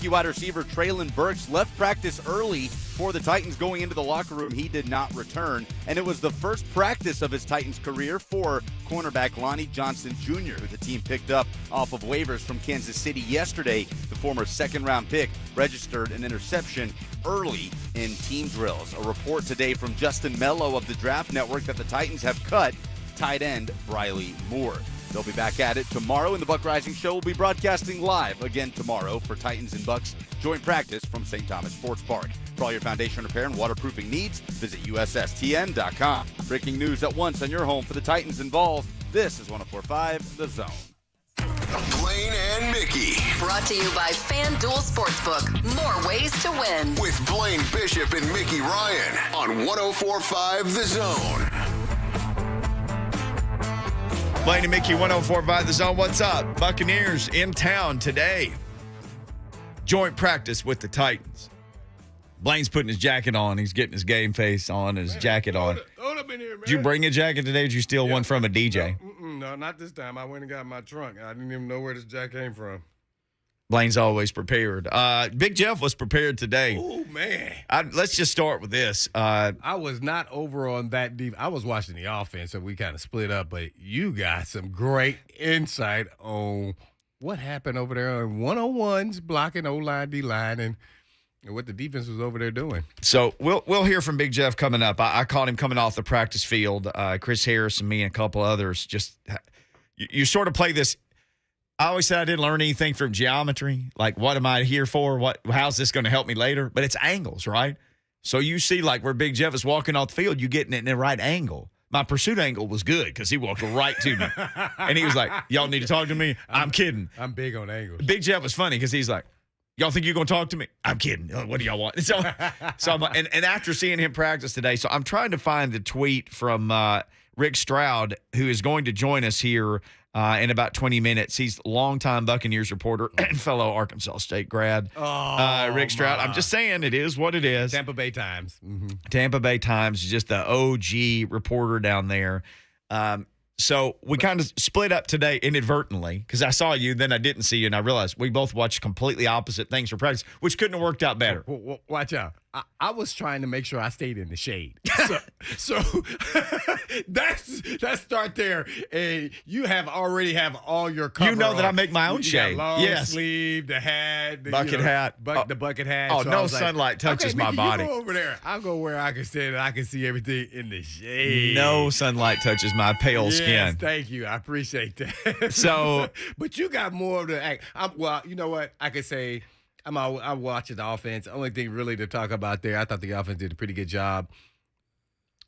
Rookie wide receiver Treylon Burks left practice early for the Titans. Going into the locker room, he did not return. And it was the first practice of his Titans career for cornerback Lonnie Johnson Jr., who the team picked up off of waivers from Kansas City yesterday. The former second-round pick registered an interception early in team drills. A report today from Justin Mello of the Draft Network that the Titans have cut tight end Briley Moore. They'll be back at it tomorrow, and the Buck Rising Show will be broadcasting live again tomorrow for Titans and Bucks joint practice from St. Thomas Sports Park. For all your foundation repair and waterproofing needs, visit USSTN.com. Breaking news at once on your home for the Titans and Vols. This is 104.5 The Zone. Blaine and Mickey. Brought to you by FanDuel Sportsbook. More ways to win. With Blaine Bishop and Mickey Ryan on 104.5 The Zone. Blaine and Mickey, 104.5 The Zone. What's up? Buccaneers in town today. Joint practice with the Titans. Blaine's putting his jacket on. He's getting his game face on, his jacket on. Throw it up in here, man. Did you bring a jacket today? Or did you steal one from a DJ? No, not this time. I went and got my trunk. I didn't even know where this jacket came from. Blaine's always prepared. Big Jeff was prepared today. Oh, man. Let's just start with this. I was not over on that deep. I was watching the offense, so we kind of split up. But you got some great insight on what happened over there on 101s, blocking O-line, D-line, and what the defense was over there doing. So we'll hear from Big Jeff coming up. I caught him coming off the practice field. Chris Harris and me and a couple others just you sort of play this. I always said I didn't learn anything from geometry. Like, what am I here for? How's this going to help me later? But it's angles, right? So you see, like, where Big Jeff is walking off the field, you getting it in the right angle. My pursuit angle was good because he walked right to me. And he was like, y'all need to talk to me? I'm kidding. I'm big on angles. Big Jeff was funny because he's like, y'all think you're going to talk to me? I'm kidding. What do y'all want? So I'm like, and after seeing him practice today, so I'm trying to find the tweet from Rick Stroud, who is going to join us here in about 20 minutes. He's longtime Buccaneers reporter and fellow Arkansas State grad. Rick Stroud. I'm just saying it is what it is. Tampa Bay Times. Mm-hmm. Tampa Bay Times, just the OG reporter down there. So we kind of split up today inadvertently because I saw you, then I didn't see you, and I realized we both watched completely opposite things for practice, which couldn't have worked out better. Watch out. I was trying to make sure I stayed in the shade. So that's start there. And you already have all your cover. You know that I make my own you shade. Got long yes. sleeve, the hat. Bucket hat. The bucket hat. Oh, so no sunlight touches my Mickey, body. You go over there. I'll go where I can stand and I can see everything in the shade. No sunlight touches my pale skin. Thank you. I appreciate that. So, but you got more of the act. Well, you know what? I could say I'm watching the offense. Only thing really to talk about there, I thought the offense did a pretty good job.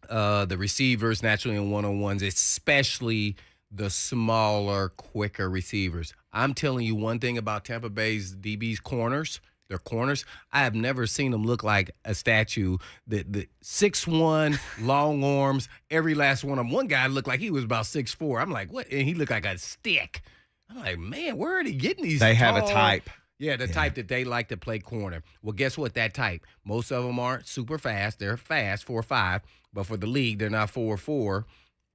The receivers naturally in one-on-ones, especially the smaller, quicker receivers. I'm telling you one thing about Tampa Bay's DB's corners. Their corners, I have never seen them look like a statue. The 6'1", long arms, every last one of them. One guy looked like he was about 6'4". I'm like, what? And he looked like a stick. I'm like, man, where are they getting these? They have a type. Yeah, the type that they like to play corner. Well, guess what? That type. Most of them aren't super fast. They're fast, 4.5. But for the league, they're not 4.4.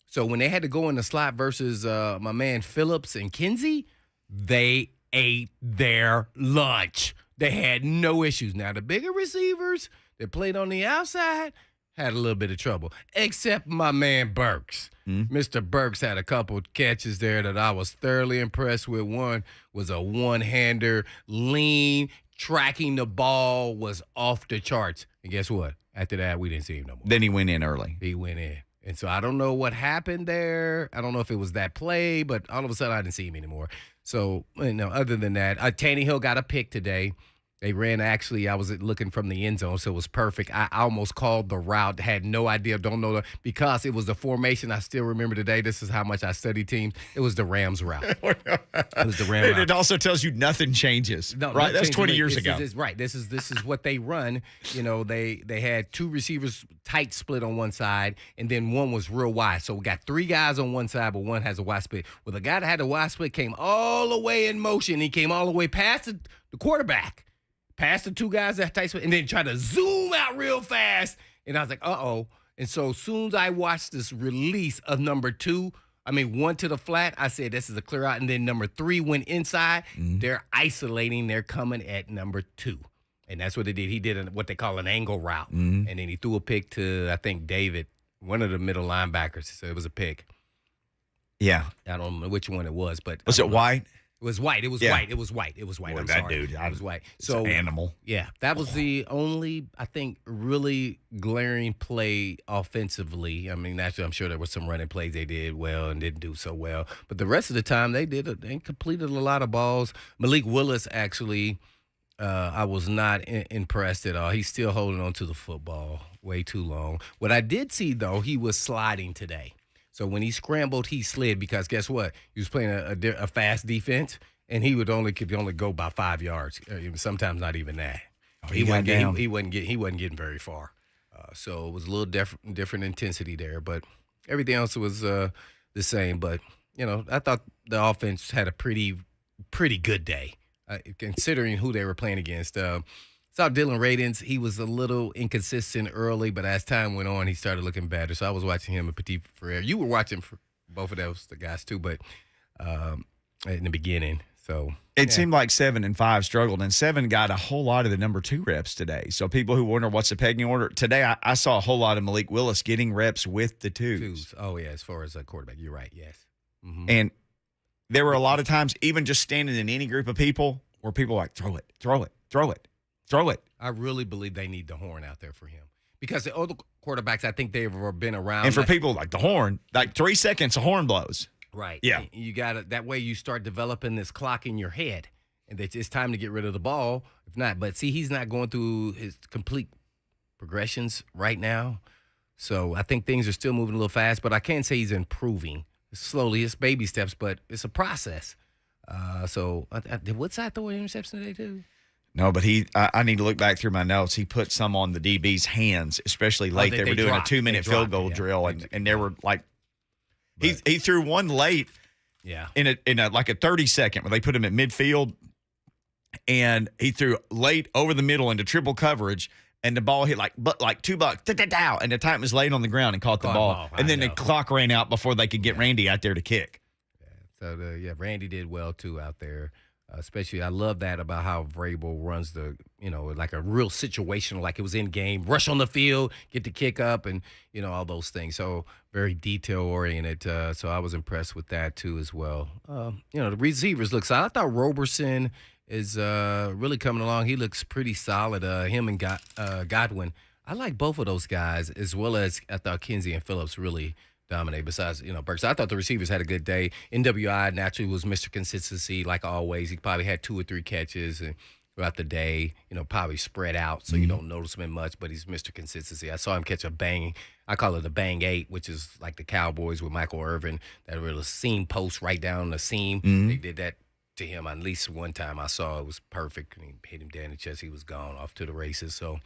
So when they had to go in the slot versus my man Phillips and Kinsey, they ate their lunch. They had no issues. Now, the bigger receivers that played on the outside had a little bit of trouble, except my man Burks. Mr. Burks had a couple catches there that I was thoroughly impressed with. One was a one-hander, lean, tracking the ball was off the charts. And guess what? After that, we didn't see him no more. Then he went in early. He went in. And so I don't know what happened there. I don't know if it was that play, but all of a sudden I didn't see him anymore. So, other than that, Tannehill got a pick today. They ran, actually, I was looking from the end zone, so it was perfect. I almost called the route, had no idea, don't know, because it was the formation I still remember today. This is how much I study teams. It was the Rams route. It was the Rams route. It also tells you nothing changes, right? That's 20 years ago. Right. This is what they run. They had two receivers tight split on one side, and then one was real wide. So we got three guys on one side, but one has a wide split. Well, the guy that had the wide split came all the way in motion. He came all the way past the quarterback. Past the two guys that tight split, and then try to zoom out real fast. And I was like, uh-oh. And so as soon as I watched this release of number two, one to the flat, I said this is a clear out. And then number 3 went inside. They're isolating. They're coming at number 2. And that's what they did. He did what they call an angle route. And then he threw a pick to, I think, David, one of the middle linebackers. So it was a pick. Yeah. I don't know which one it was, but was it White? It was White. It was Yeah. White. It was White. It was White. Boy, I'm that sorry. dude, It was White. It's So an animal. yeah, that was the only, I think, really glaring play offensively. I mean, naturally, I'm sure there were some running plays they did well and didn't do so well. But the rest of the time, they completed a lot of balls. Malik Willis, actually, I was not impressed at all. He's still holding on to the football way too long. What I did see, though, he was sliding today. So when he scrambled, he slid because guess what? He was playing a fast defense, and he could only go about 5 yards. Sometimes not even that. Oh, he wasn't getting very far. So it was a little different intensity there, but everything else was the same. But I thought the offense had a pretty good day, considering who they were playing against. Saw Dylan Radins. He was a little inconsistent early, but as time went on, he started looking better. So I was watching him and Petit Frere. You were watching for both of the guys too, but in the beginning. So it seemed like 7 and 5 struggled, and 7 got a whole lot of the number 2 reps today. So people who wonder what's the pegging order today, I saw a whole lot of Malik Willis getting reps with the twos. Oh yeah, as far as a quarterback, you're right. Yes, and there were a lot of times, even just standing in any group of people, where people were like throw it, throw it, throw it. Throw it. I really believe they need the horn out there for him because the other quarterbacks, I think they've been around. And for people like the horn, like 3 seconds, a horn blows. Right. Yeah. You got to, that way you start developing this clock in your head, and that it's time to get rid of the ball. If not, but see, he's not going through his complete progressions right now. So I think things are still moving a little fast, but I can't say he's improving. Slowly, it's baby steps, but it's a process. So did Woodside throw an interception today too? No, but I need to look back through my notes. He put some on the DB's hands, especially late. They were doing a 2-minute field goal drill, and there were like he threw one late, in a like a 30-second where they put him at midfield, and he threw late over the middle into triple coverage, and the ball hit like $2, and the Titan was laid on the ground and caught the ball, and then the clock ran out before they could get Randy out there to kick. So Randy did well too out there. Especially, I love that about how Vrabel runs like a real situational, like it was in game, rush on the field, get the kick up, and all those things. So very detail oriented. So I was impressed with that too as well. The receivers look solid. I thought Roberson is really coming along. He looks pretty solid. Him and Godwin. I like both of those guys, as well as I thought Kinsey and Phillips really dominate. Besides, Burks. I thought the receivers had a good day. NWI naturally was Mr. Consistency, like always. He probably had 2 or 3 catches throughout the day. Probably spread out, so you don't notice him much. But he's Mr. Consistency. I saw him catch a bang. I call it a bang 8, which is like the Cowboys with Michael Irvin. That real seam post right down the seam. They did that to him at least one time. I saw it was perfect. And he hit him down the chest. He was gone off to the races. So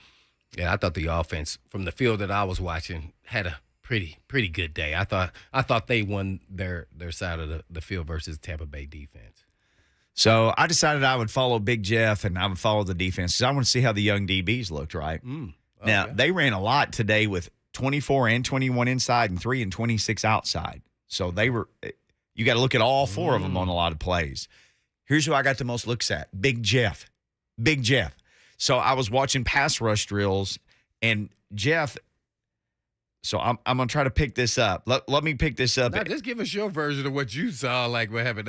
yeah, I thought the offense from the field that I was watching had a pretty good day. I thought they won their side of the field versus Tampa Bay defense. So I decided I would follow Big Jeff and I would follow the defense because I want to see how the young DBs looked, right? Now, they ran a lot today with 24 and 21 inside and 3 and 26 outside. So you got to look at all 4 of them on a lot of plays. Here's who I got the most looks at, Big Jeff. So I was watching pass rush drills, and Jeff – so I'm going to try to pick this up. Let me pick this up. Now, just give us your version of what you saw, like what happened.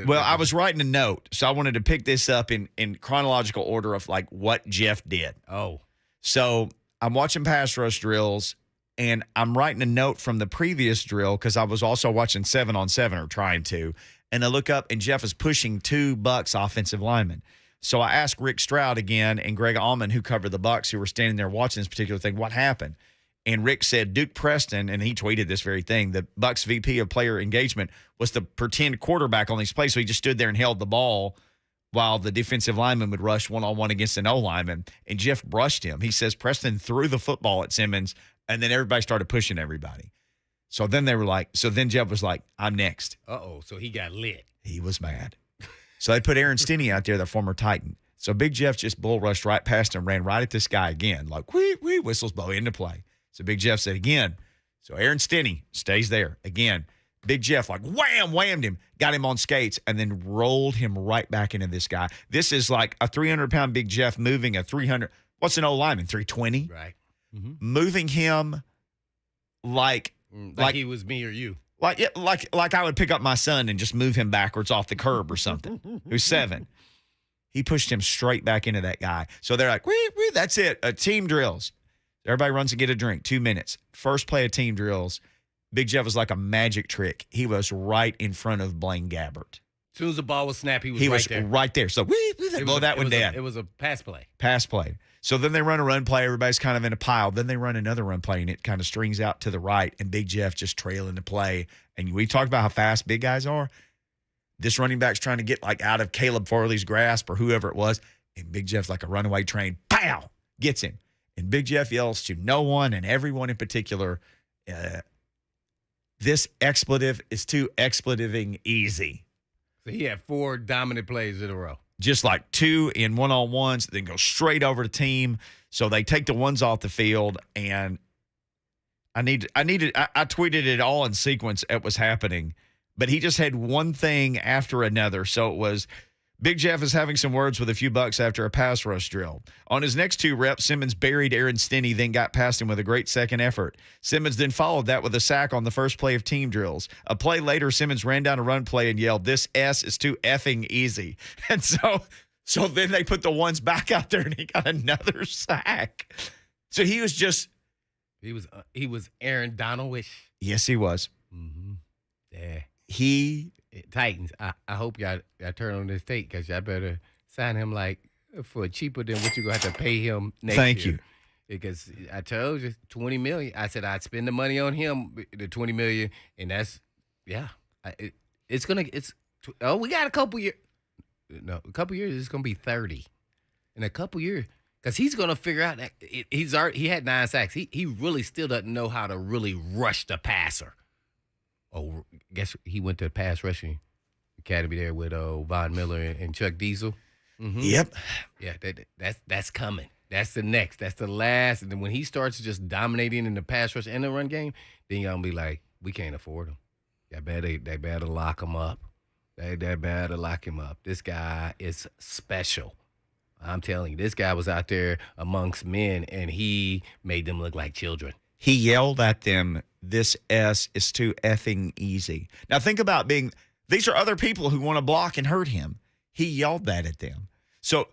Well, I was writing a note, so I wanted to pick this up in chronological order of like what Jeff did. Oh. So I'm watching pass rush drills, and I'm writing a note from the previous drill because I was also watching 7-on-7 or trying to. And I look up, and Jeff is pushing 2 Bucs offensive linemen. So I asked Rick Stroud again and Greg Allman, who covered the Bucs, who were standing there watching this particular thing, what happened? And Rick said Duke Preston, and he tweeted this very thing, the Bucs VP of player engagement was the pretend quarterback on these plays. So he just stood there and held the ball while the defensive lineman would rush one-on-one against an O-lineman, and Jeff brushed him. He says Preston threw the football at Simmons, and then everybody started pushing everybody. So then then Jeff was like, I'm next. Uh-oh, so he got lit. He was mad. So they put Aaron Stinney out there, the former Titan. So Big Jeff just bull rushed right past him, ran right at this guy again, like, wee, whistles blow into play. So Big Jeff said again. So Aaron Stinney stays there again. Big Jeff, like, whammed him, got him on skates, and then rolled him right back into this guy. This is like a 300-pound Big Jeff moving a 300 – what's an old lineman, 320? Right. Moving him like he was me or you. Like I would pick up my son and just move him backwards off the curb or something. Who's 7. He pushed him straight back into that guy. So they're like, wee, that's it. Team drills. Everybody runs and get a drink. 2 minutes. First play of team drills. Big Jeff was like a magic trick. He was right in front of Blaine Gabbert. As soon as the ball was snapped, he was right there. So blow that one down. It was a pass play. Pass play. So then they run a run play. Everybody's kind of in a pile. Then they run another run play, and it kind of strings out to the right, and Big Jeff just trailing the play. And we talked about how fast big guys are. This running back's trying to get like out of Caleb Farley's grasp or whoever it was, and Big Jeff's like a runaway train. Pow! Gets him. And Big Jeff yells to no one and everyone in particular, this expletive is too expletiving easy. So he had 4 dominant plays in a row. Just like 2 in one-on-ones, then go straight over to team. So they take the ones off the field, and I tweeted it all in sequence. It was happening, but he just had one thing after another. So it was Big Jeff is having some words with a few bucks after a pass rush drill. On his next 2 reps, Simmons buried Aaron Stinney, then got past him with a great second effort. Simmons then followed that with a sack on the first play of team drills. A play later, Simmons ran down a run play and yelled, "This S is too effing easy." And so then they put the ones back out there, and he got another sack. So he was just he was Aaron Donald-ish. Yes, he was. Mm-hmm. Yeah. Titans, I hope y'all turn on this tape because y'all better sign him like for cheaper than what you're going to have to pay him next year. Thank you. Because I told you, $20 million. I said I'd spend the money on him, the $20 million, and that's, yeah. We got a couple years. No, a couple years, it's going to be 30. In a couple years, because he's going to figure out that he had 9 sacks. He really still doesn't know how to really rush the passer. Oh, guess he went to the pass rushing academy there with Von Miller and Chuck Diesel. Mm-hmm. Yep. Yeah, that's coming. That's the next. That's the last. And then when he starts just dominating in the pass rush and the run game, then you're going to be like, we can't afford him. They better lock him up. They better lock him up. This guy is special. I'm telling you, this guy was out there amongst men, and he made them look like children. He yelled at them, "This S is too effing easy." Now think about these are other people who want to block and hurt him. He yelled that at them. So,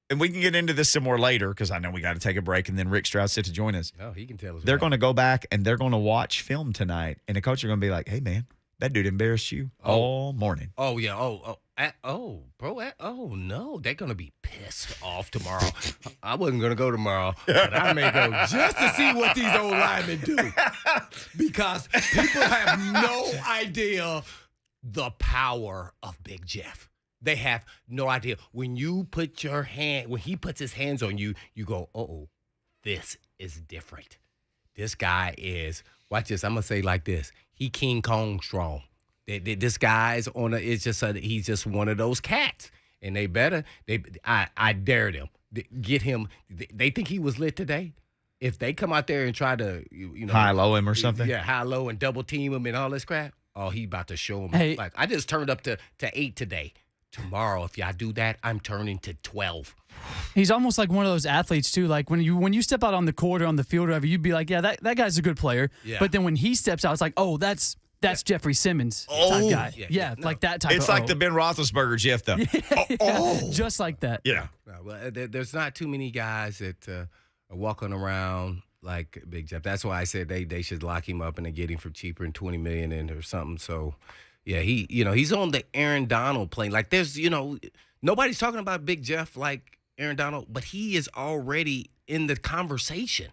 and we can get into this some more later because I know we got to take a break, and then Rick Stroud's set to join us. Oh, he can tell us. They're going to go back and they're going to watch film tonight, and the coach are going to be like, "Hey, man, that dude embarrassed you all morning." Oh, yeah. Oh, no. They're going to be pissed off tomorrow. I wasn't going to go tomorrow, but I may go just to see what these old linemen do. Because people have no idea the power of Big Jeff. They have no idea. When he puts his hands on you, you go, uh-oh, this is different. This guy is, watch this, I'm going to say like this. He King Kong strong. This guy's he's just one of those cats. And I dare them. Get him. They think he was lit today. If they come out there and try to, high-low him or something. Yeah, high-low and double team him and all this crap. Oh, he about to show him. Hey. Like, I just turned up to 8 today. Tomorrow, if y'all do that, I'm turning to 12. He's almost like one of those athletes too. Like when you step out on the court or on the field or whatever, you'd be like, yeah, that guy's a good player. Yeah. But then when he steps out, it's like, oh, that's Jeffrey Simmons type guy. Yeah, like that type. It's like the Ben Roethlisberger Jeff, though. Just like that. Yeah. Well, there's not too many guys that are walking around like Big Jeff. That's why I said they should lock him up and then get him for cheaper and $20 million in or something. So. Yeah, he's on the Aaron Donald plane. Like there's, nobody's talking about Big Jeff like Aaron Donald, but he is already in the conversation.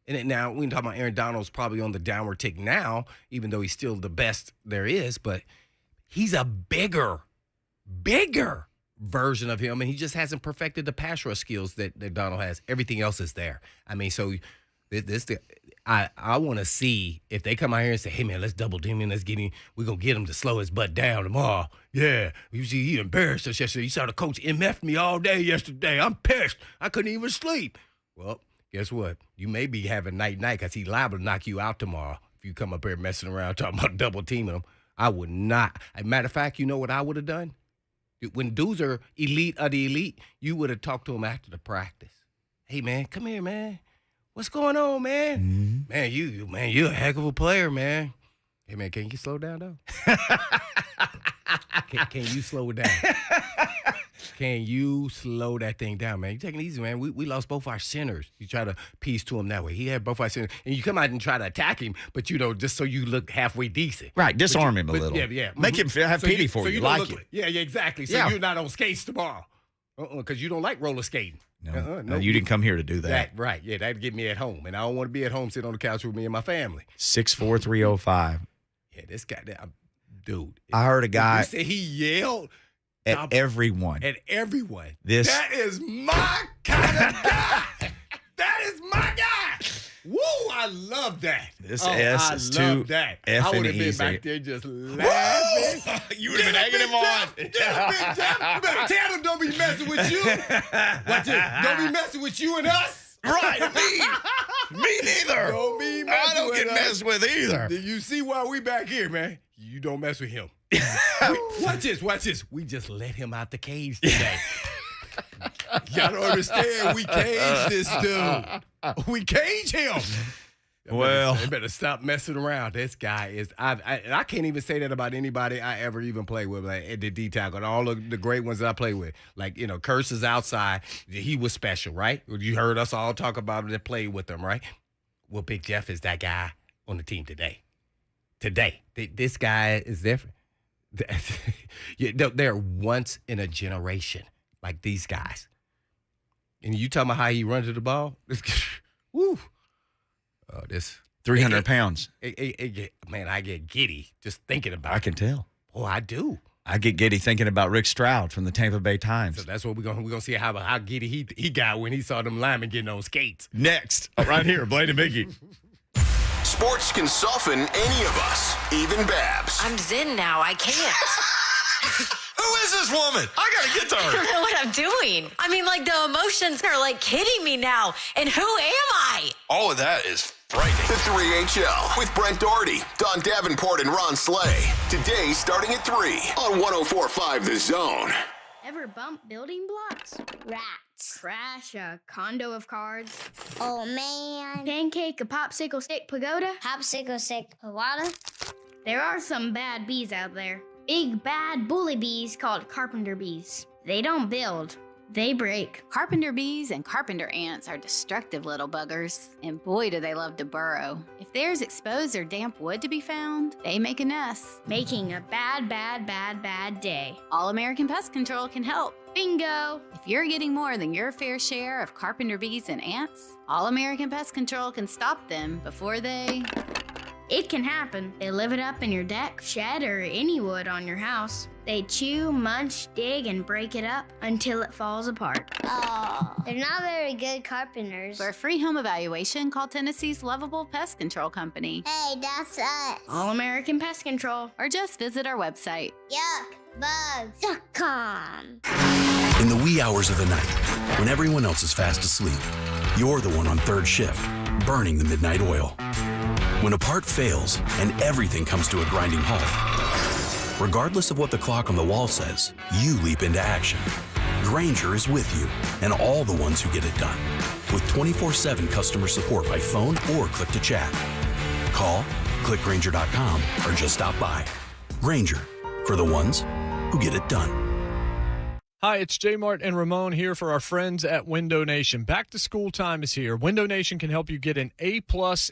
And now we can talk about Aaron Donald's probably on the downward tick now, even though he's still the best there is, but he's a bigger version of him, and he just hasn't perfected the pass rush skills that Donald has. Everything else is there. I mean, so I want to see if they come out here and say, hey, man, let's double team him. We're going to get him to slow his butt down tomorrow. Yeah. You see, he embarrassed us yesterday. You saw the coach MF'd me all day yesterday. I'm pissed. I couldn't even sleep. Well, guess what? You may be having night because he liable to knock you out tomorrow if you come up here messing around talking about double teaming them. I would not. As a matter of fact, you know what I would have done? When dudes are elite of the elite, you would have talked to them after the practice. Hey, man, come here, man. What's going on, man? Mm-hmm. Man, you're a heck of a player, man. Hey, man, can you slow down, though? can you slow it down? Can you slow that thing down, man? You taking it easy, man. We lost both our centers. You try to piece to him that way. He had both our centers. And you come out and try to attack him, but, just so you look halfway decent. Right, disarm him a little. Yeah. Make him have pity for you. Like it. Yeah, exactly. So you're not on skates tomorrow. Because you don't like roller skating. No, you didn't come here to do that. Right, yeah, that'd get me at home. And I don't want to be at home sitting on the couch with me and my family. 6'4", 305. Yeah, this guy, dude. I heard a guy. You say he yelled at everyone. At everyone. That is my kind of guy. That is my guy. Woo, I love that. This S is too I love that. I would have been back there just laughing. You would have been egging him on. Tell him don't be messing with you. Watch it. Don't be messing with you and us. Right, me neither. Don't be messing I don't with get us. messed with either. Do you see why we back here, man? You don't mess with him. Watch this. We just let him out the cage today. Y'all don't understand. We cage this dude. We cage him. Well, they better stop messing around. This guy is. I can't even say that about anybody I ever even played with, like at the D tackle and all of the great ones that I played with. Like Curses outside, he was special, right? You heard us all talk about it that played with him, right? Well, Big Jeff is that guy on the team today. This guy is different. They're once in a generation, like these guys. And you talking about how he runs to the ball? Woo. Oh, this 300 pounds. Man, I get giddy just thinking about it. I can tell. Oh, I do. I get giddy thinking about Rick Stroud from the Tampa Bay Times. So that's what we're gonna see how giddy he got when he saw them linemen getting on skates. Next, right here, Blaine and Mickey. Sports can soften any of us, even Babs. I'm zen now. I can't. Who is this woman? I gotta get to I her. don't know what I'm doing. I mean, like, the emotions are, hitting me now. And who am I? All of that is frightening. The 3HL with Brent Doherty, Don Davenport, and Ron Slay. Today, starting at 3 on 104.5 The Zone. Ever bump building blocks? Rats. Crash a condo of cards? Oh, man. Pancake a popsicle stick pagoda? Popsicle stick pagoda? There are some bad bees out there. Big, bad, bully bees called carpenter bees. They don't build. They break. Carpenter bees and carpenter ants are destructive little buggers, and boy do they love to burrow. If there's exposed or damp wood to be found, they make a nest. Making a bad, bad, bad, bad day. All American Pest Control can help. Bingo! If you're getting more than your fair share of carpenter bees and ants, All American Pest Control can stop them before they... It can happen. They live it up in your deck, shed, or any wood on your house. They chew, munch, dig, and break it up until it falls apart. Oh, they're not very good carpenters. For a free home evaluation, call Tennessee's Lovable Pest Control Company. Hey, that's us. All American Pest Control. Or just visit our website. Yuckbugs.com. In the wee hours of the night, when everyone else is fast asleep, you're the one on third shift, burning the midnight oil. When a part fails and everything comes to a grinding halt, regardless of what the clock on the wall says, you leap into action. Grainger is with you and all the ones who get it done. With 24/7 customer support by phone or click to chat. Call, click Grainger.com, or just stop by. Grainger, for the ones who get it done. Hi, it's J Mart and Ramon here for our friends at Window Nation. Back to school time is here. Window Nation can help you get an A+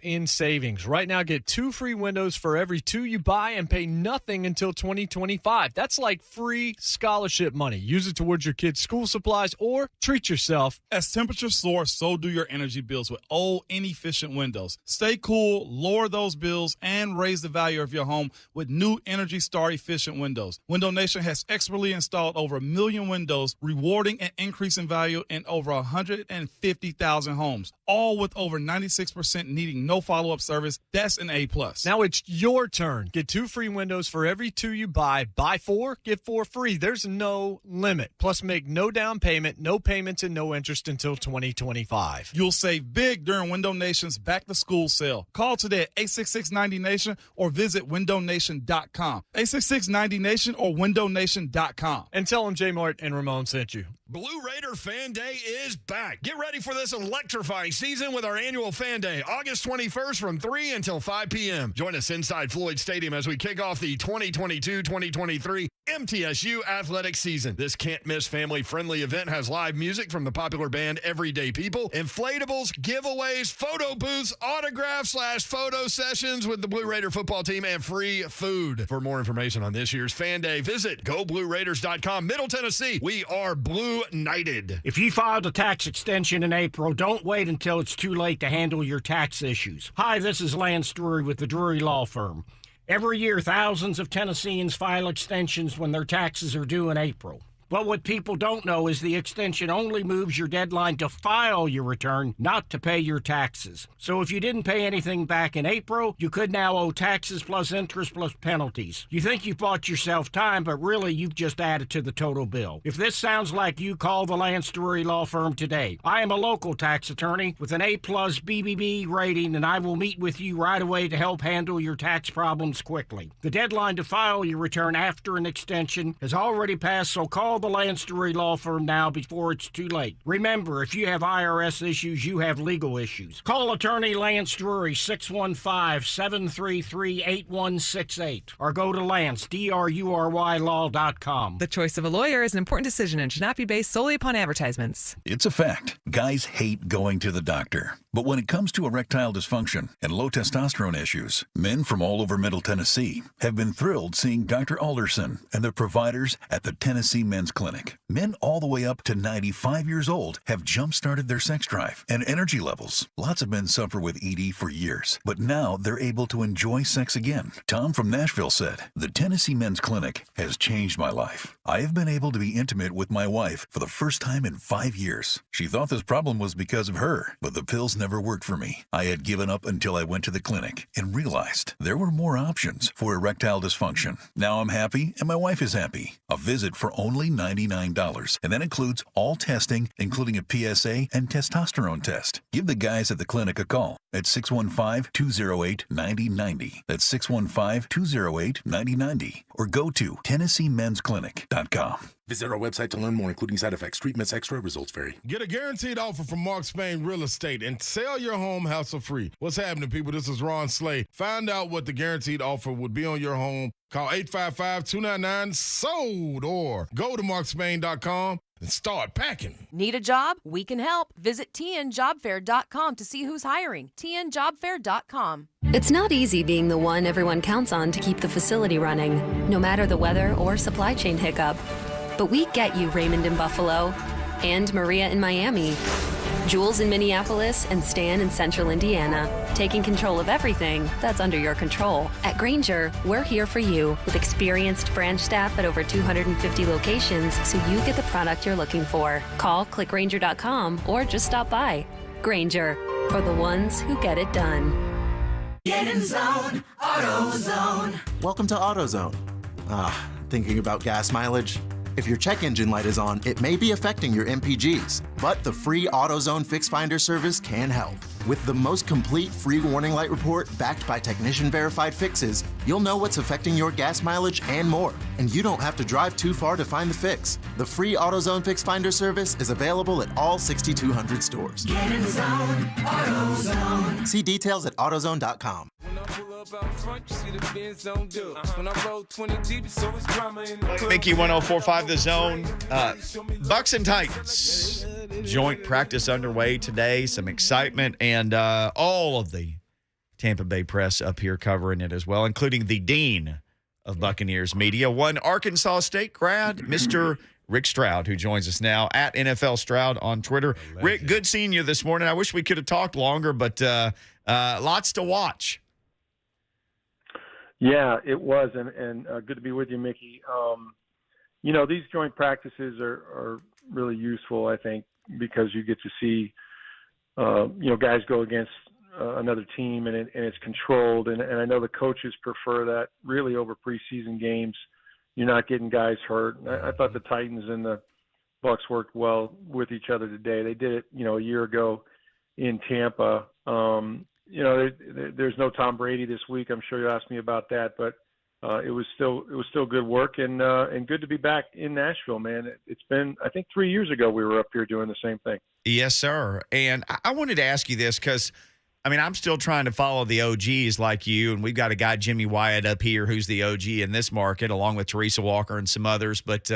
in savings. Right now, get 2 free windows for every 2 you buy and pay nothing until 2025. That's like free scholarship money. Use it towards your kids' school supplies or treat yourself. As temperatures soar, so do your energy bills with old, inefficient windows. Stay cool, lower those bills, and raise the value of your home with new Energy Star efficient windows. Window Nation has expertly installed over 1 million windows, rewarding an increase in value in over 150,000 homes. all with over 96% needing no follow-up service. That's an A+. Now it's your turn. Get 2 free windows for every 2 you buy. Buy 4, get 4 free. There's no limit. Plus, make no down payment, no payments, and no interest until 2025. You'll save big during Window Nation's back-to-school sale. Call today at 866-90-NATION or visit windownation.com. 866-90-NATION or windownation.com. And tell them J-Mart and Ramon sent you. Blue Raider Fan Day is back. Get ready for this electrifying season with our annual Fan Day, August 21st from 3 until 5 p.m. Join us inside Floyd Stadium as we kick off the 2022-2023 MTSU athletic season. This can't-miss family-friendly event has live music from the popular band Everyday People, inflatables, giveaways, photo booths, autograph/photo sessions with the Blue Raider football team, and free food. For more information on this year's Fan Day, visit GoBlueRaiders.com. Middle Tennessee, we are Blue Knighted. If you filed a tax extension in April, don't wait until it's too late to handle your tax issues. Hi, this is Lance Drury with the Drury Law Firm. Every year, thousands of Tennesseans file extensions when their taxes are due in April. But what people don't know is the extension only moves your deadline to file your return, not to pay your taxes. So if you didn't pay anything back in April, you could now owe taxes plus interest plus penalties. You think you've bought yourself time, but really you've just added to the total bill. If this sounds like you, call the Lance Drury Law Firm today. I am a local tax attorney with an A+ BBB rating, and I will meet with you right away to help handle your tax problems quickly. The deadline to file your return after an extension has already passed, so call the Lance Drury Law Firm now before it's too late. Remember, if you have IRS issues, you have legal issues. Call attorney Lance Drury, 615-733-8168, or go to Lance, DRURY law.com. The choice of a lawyer is an important decision and should not be based solely upon advertisements. It's a fact. Guys hate going to the doctor. But when it comes to erectile dysfunction and low testosterone issues, men from all over Middle Tennessee have been thrilled seeing Dr. Alderson and the providers at the Tennessee Men's Clinic. Men all the way up to 95 years old have jump-started their sex drive and energy levels. Lots of men suffer with ED for years, but now they're able to enjoy sex again. Tom from Nashville said, "The Tennessee Men's Clinic has changed my life. I have been able to be intimate with my wife for the first time in 5 years. She thought this problem was because of her, but the pills never worked for me. I had given up until I went to the clinic and realized there were more options for erectile dysfunction. Now I'm happy and my wife is happy. A visit for only $99, and that includes all testing, including a PSA and testosterone test. Give the guys at the clinic a call at 615-208-9090. That's 615-208-9090. Or go to TennesseeMen'sClinic.com. Visit our website to learn more, including side effects, treatments, extra, results vary. Get a guaranteed offer from Mark Spain Real Estate and sell your home hassle-free. What's happening, people? This is Ron Slay. Find out what the guaranteed offer would be on your home. Call 855-299-SOLD or go to markspain.com and start packing. Need a job? We can help. Visit tnjobfair.com to see who's hiring. tnjobfair.com. It's not easy being the one everyone counts on to keep the facility running, no matter the weather or supply chain hiccup. But we get you, Raymond in Buffalo, and Maria in Miami, Jules in Minneapolis, and Stan in Central Indiana, taking control of everything that's under your control. At Grainger, we're here for you with experienced branch staff at over 250 locations so you get the product you're looking for. Call, click Grainger.com, or just stop by. Grainger, for the ones who get it done. Get in zone, AutoZone. Welcome to AutoZone. Thinking about gas mileage? If your check engine light is on, it may be affecting your MPGs, but the free AutoZone Fix Finder service can help. With the most complete free warning light report backed by technician-verified fixes, you'll know what's affecting your gas mileage and more, and you don't have to drive too far to find the fix. The free AutoZone Fix Finder service is available at all 6,200 stores. Get in zone, AutoZone. See details at AutoZone.com. Mickey 104.5 The Zone. Bucks and Titans. Joint practice underway today. Some excitement and all of the Tampa Bay press up here covering it as well, including the dean of Buccaneers media, one Arkansas State grad, Mr. Rick Stroud, who joins us now at NFL Stroud on Twitter. Rick, good seeing you this morning. I wish we could have talked longer, but lots to watch. Yeah, it was, and good to be with you, Mickey. These joint practices are really useful, I think, because you get to see guys go against another team and it's controlled. And I know the coaches prefer that really over preseason games. You're not getting guys hurt. I thought the Titans and the Bucs worked well with each other today. They did it, a year ago in Tampa. There's no Tom Brady this week. I'm sure you asked me about that, but it was still good work and good to be back in Nashville, man. It's been, I think 3 years ago we were up here doing the same thing. Yes, sir. And I wanted to ask you this because, I'm still trying to follow the OGs like you, and we've got a guy, Jimmy Wyatt, up here who's the OG in this market, along with Teresa Walker and some others. But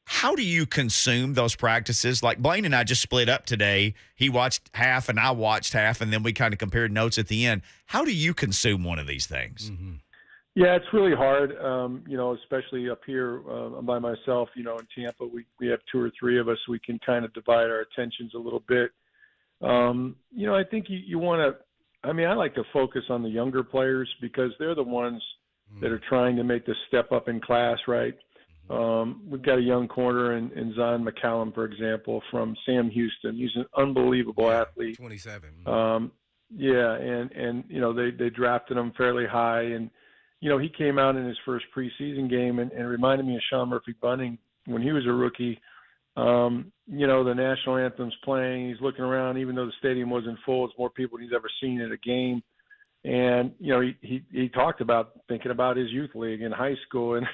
how do you consume those practices? Like Blaine and I just split up today. He watched half and I watched half, and then we kind of compared notes at the end. How do you consume one of these things? Mm-hmm. Yeah, it's really hard, especially up here by myself. In Tampa, we have 2 or 3 of us. We can kind of divide our attentions a little bit. I think you want to – I like to focus on the younger players because they're the ones that are trying to make the step up in class, right? We've got a young corner in Zion McCallum, for example, from Sam Houston. He's an unbelievable athlete. 27. And they drafted him fairly high, and he came out in his first preseason game and reminded me of Sean Murphy-Bunting when he was a rookie. The national anthem's playing. He's looking around, even though the stadium wasn't full. It's more people than he's ever seen at a game. And, he talked about thinking about his youth league in high school. And,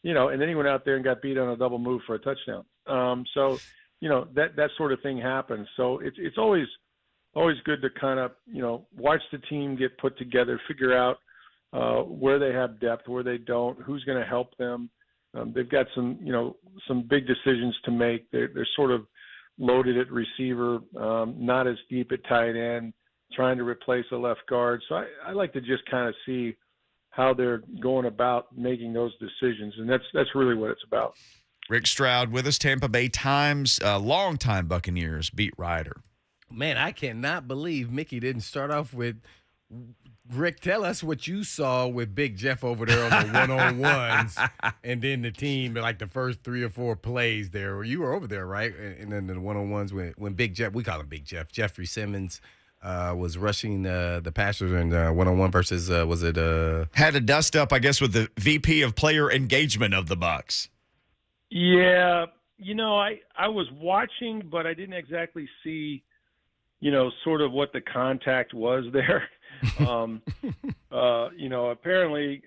and then he went out there and got beat on a double move for a touchdown. That sort of thing happens. So it's always good to kind of, watch the team get put together, figure out where they have depth, where they don't, who's going to help them. They've got some big decisions to make. They're sort of loaded at receiver, not as deep at tight end, trying to replace a left guard. So I like to just kind of see how they're going about making those decisions, and that's really what it's about. Rick Stroud with us, Tampa Bay Times, longtime Buccaneers beat writer. Man, I cannot believe Mickey didn't start off with Rick. Tell us what you saw with Big Jeff over there on the one-on-ones, and then the team, like the first 3 or 4 plays there. You were over there, right? And then the one-on-ones when Big Jeff, we call him Big Jeff, Jeffrey Simmons, was rushing the passers in one-on-one versus had a dust up, I guess, with the VP of player engagement of the Bucs. Yeah, I was watching, but I didn't exactly see, sort of what the contact was there. Apparently,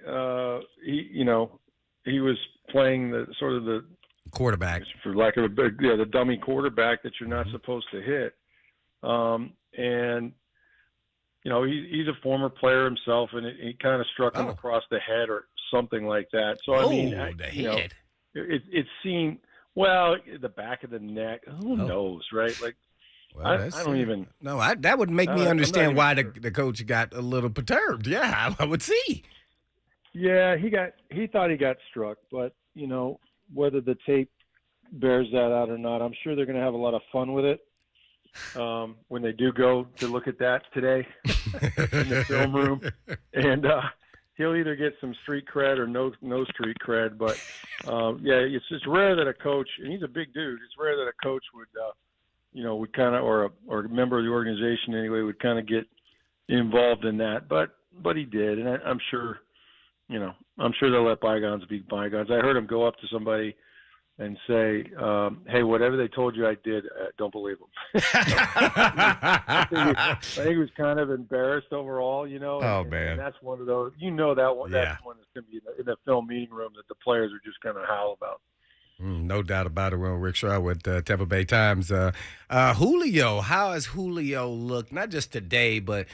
he was playing the sort of the quarterback, for lack of the dummy quarterback that you're not supposed to hit. He's a former player himself, and he kind of struck him across the head or something like that. So the head. It seemed the back of the neck. Who knows, right? Like. Well, I don't even. No, that would make me understand why the coach got a little perturbed. Yeah, I would see. Yeah, he thought he got struck, but whether the tape bears that out or not, I'm sure they're going to have a lot of fun with it when they do go to look at that today in the film room, and he'll either get some street cred or no street cred. But it's just rare that a coach, and he's a big dude. It's rare that a coach would. Would kind of, or a member of the organization anyway, would kind of get involved in that. But he did, and I'm sure, they'll let bygones be bygones. I heard him go up to somebody and say, "Hey, whatever they told you I did, don't believe them." I think he was kind of embarrassed overall, Oh, man, and that's one of those. That one. Yeah. That's one that's going to be in the film meeting room that the players are just going to howl about. No doubt about it. Well, Rick Stroud with Tampa Bay Times. Julio, how has Julio looked, not just today, but,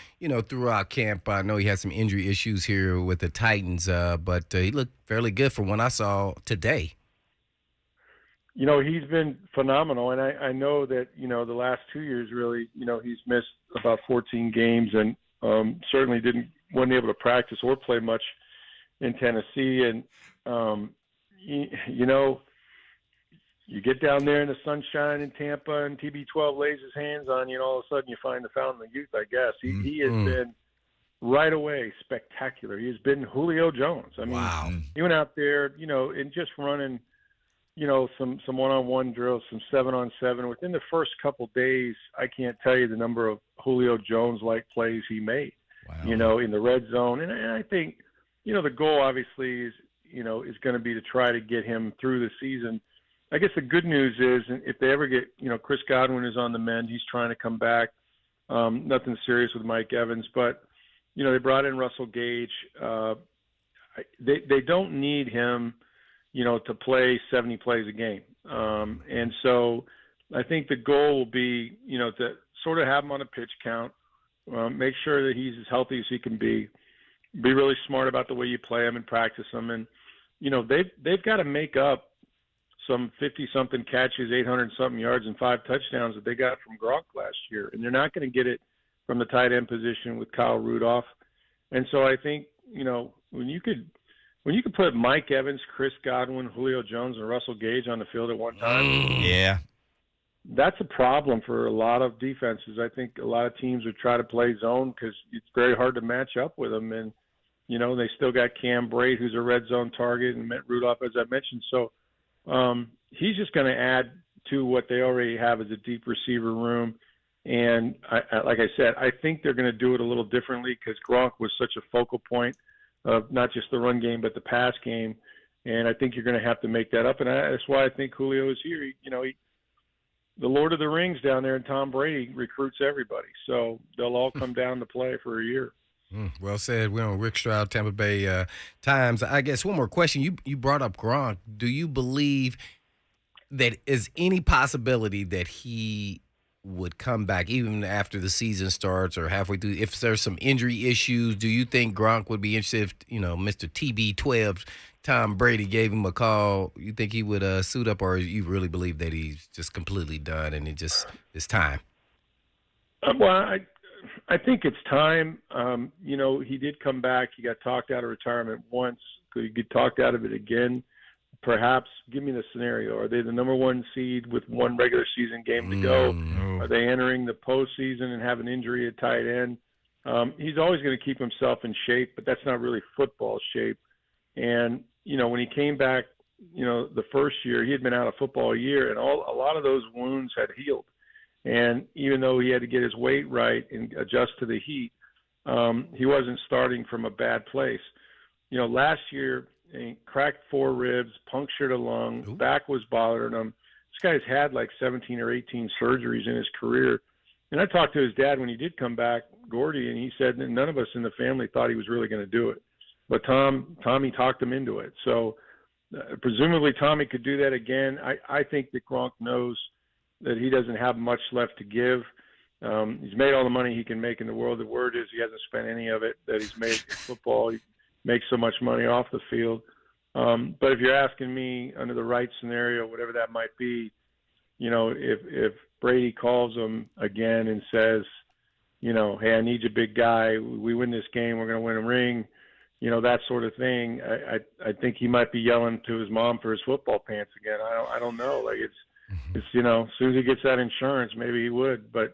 throughout camp? I know he had some injury issues here with the Titans, but he looked fairly good from what I saw today. He's been phenomenal, and I know that, the last 2 years really, he's missed about 14 games and certainly wasn't able to practice or play much in Tennessee. And, you get down there in the sunshine in Tampa and TB12 lays his hands on you, and all of a sudden you find the fountain of youth, I guess. He has been right away spectacular. He has been Julio Jones. I mean, he went out there, and just running some one-on-one drills, some 7-on-7. Within the first couple days, I can't tell you the number of Julio Jones-like plays he made, in the red zone. And I think, the goal obviously is going to be to try to get him through the season. I guess the good news is if they ever get, Chris Godwin is on the mend. He's trying to come back. Nothing serious with Mike Evans, but, they brought in Russell Gage. They don't need him, to play 70 plays a game. And so I think the goal will be, to sort of have him on a pitch count, make sure that he's as healthy as he can be really smart about the way you play him and practice him. And, they've got to make up some 50-something catches, 800-something yards, and 5 touchdowns that they got from Gronk last year. And they're not going to get it from the tight end position with Kyle Rudolph. And so I think, when you could put Mike Evans, Chris Godwin, Julio Jones, and Russell Gage on the field at one time, yeah, that's a problem for a lot of defenses. I think a lot of teams would try to play zone because it's very hard to match up with them. And, they still got Cam Brate, who's a red zone target, and Matt Rudolph, as I mentioned. So he's just going to add to what they already have as a deep receiver room. And like I said, I think they're going to do it a little differently because Gronk was such a focal point of not just the run game, but the pass game. And I think you're going to have to make that up. And that's why I think Julio is here. The Lord of the Rings down there, and Tom Brady recruits everybody. So they'll all come down to play for a year. Well said. We're on Rick Stroud, Tampa Bay Times. I guess one more question. You brought up Gronk. Do you believe that is any possibility that he would come back even after the season starts or halfway through? If there's some injury issues, do you think Gronk would be interested if, Mr. TB12, Tom Brady, gave him a call? You think he would suit up, or you really believe that he's just completely done and it's time? Well, I think it's time. He did come back. He got talked out of retirement once. Could he get talked out of it again? Perhaps. Give me the scenario. Are they the number 1 seed with 1 regular season game to go? No. Are they entering the postseason and have an injury at tight end? He's always going to keep himself in shape, but that's not really football shape. And, when he came back, the first year, he had been out of football a year, and a lot of those wounds had healed. And even though he had to get his weight right and adjust to the heat, he wasn't starting from a bad place. Last year, he cracked 4 ribs, punctured a lung, back was bothering him. This guy's had like 17 or 18 surgeries in his career. And I talked to his dad when he did come back, Gordy, and he said that none of us in the family thought he was really going to do it. But Tommy talked him into it. So presumably Tommy could do that again. I think that Gronk knows that he doesn't have much left to give. He's made all the money he can make in the world. The word is he hasn't spent any of it that he's made in football. He makes so much money off the field. But if you're asking me under the right scenario, whatever that might be, if Brady calls him again and says, hey, I need you, big guy. We win this game, we're going to win a ring, that sort of thing. I think he might be yelling to his mom for his football pants again. I don't know. Like it's as soon as he gets that insurance, maybe he would. But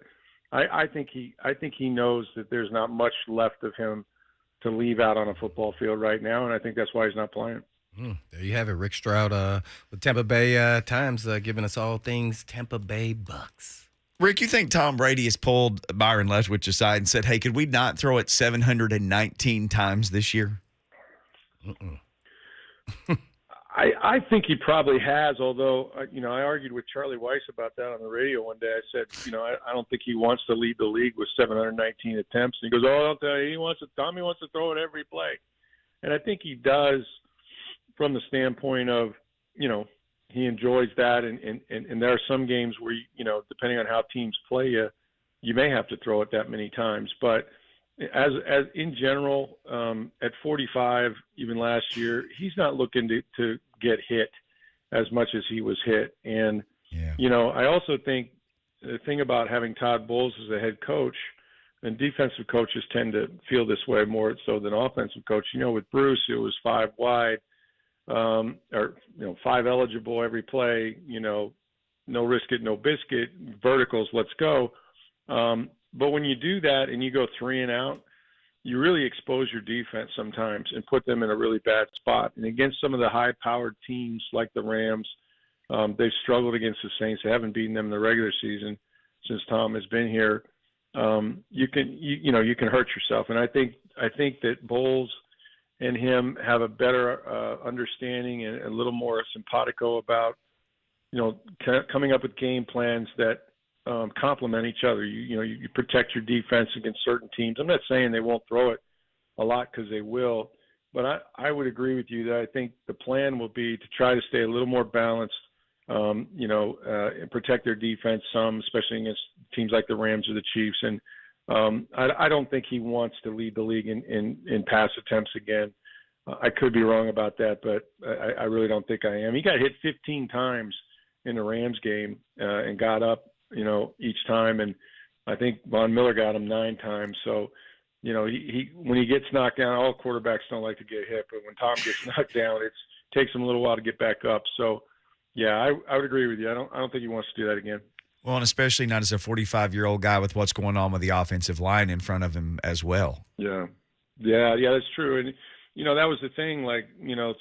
I think he knows that there's not much left of him to leave out on a football field right now, and I think that's why he's not playing. There you have it. Rick Stroud with Tampa Bay Times giving us all things Tampa Bay Bucks. Rick, you think Tom Brady has pulled Byron Leftwich aside and said, hey, could we not throw it 719 times this year? I think he probably has, although, I argued with Charlie Weiss about that on the radio one day. I said, I don't think he wants to lead the league with 719 attempts. And he goes, I'll tell you, Tommy wants to throw it every play. And I think he does from the standpoint of, he enjoys that. And there are some games where, depending on how teams play you, you may have to throw it that many times. But as in general, at 45, even last year, he's not looking to get hit as much as he was hit. And, I also think the thing about having Todd Bowles as a head coach, and defensive coaches tend to feel this way more so than offensive coach. With Bruce, it was 5 wide, or 5 eligible every play, no risk it, no biscuit, verticals, let's go. But when you do that and you go 3 and out, you really expose your defense sometimes and put them in a really bad spot. And against some of the high-powered teams like the Rams, They've struggled against the Saints. They haven't beaten them in the regular season since Tom has been here. You can hurt yourself, and I think that Bowles and him have a better understanding and a little more simpatico about coming up with game plans that complement each other. You protect your defense against certain teams. I'm not saying they won't throw it a lot, because they will, but I would agree with you that I think the plan will be to try to stay a little more balanced, and protect their defense some, especially against teams like the Rams or the Chiefs. And I don't think he wants to lead the league in pass attempts again. I could be wrong about that, but I really don't think I am. He got hit 15 times in the Rams game and got up, each time. And I think Von Miller got him 9 times. So, he when he gets knocked down, all quarterbacks don't like to get hit, but when Tom gets knocked down, it takes him a little while to get back up. So, yeah, I would agree with you. I don't think he wants to do that again. Well, and especially not as a 45-year-old guy with what's going on with the offensive line in front of him as well. Yeah, that's true. And, that was the thing,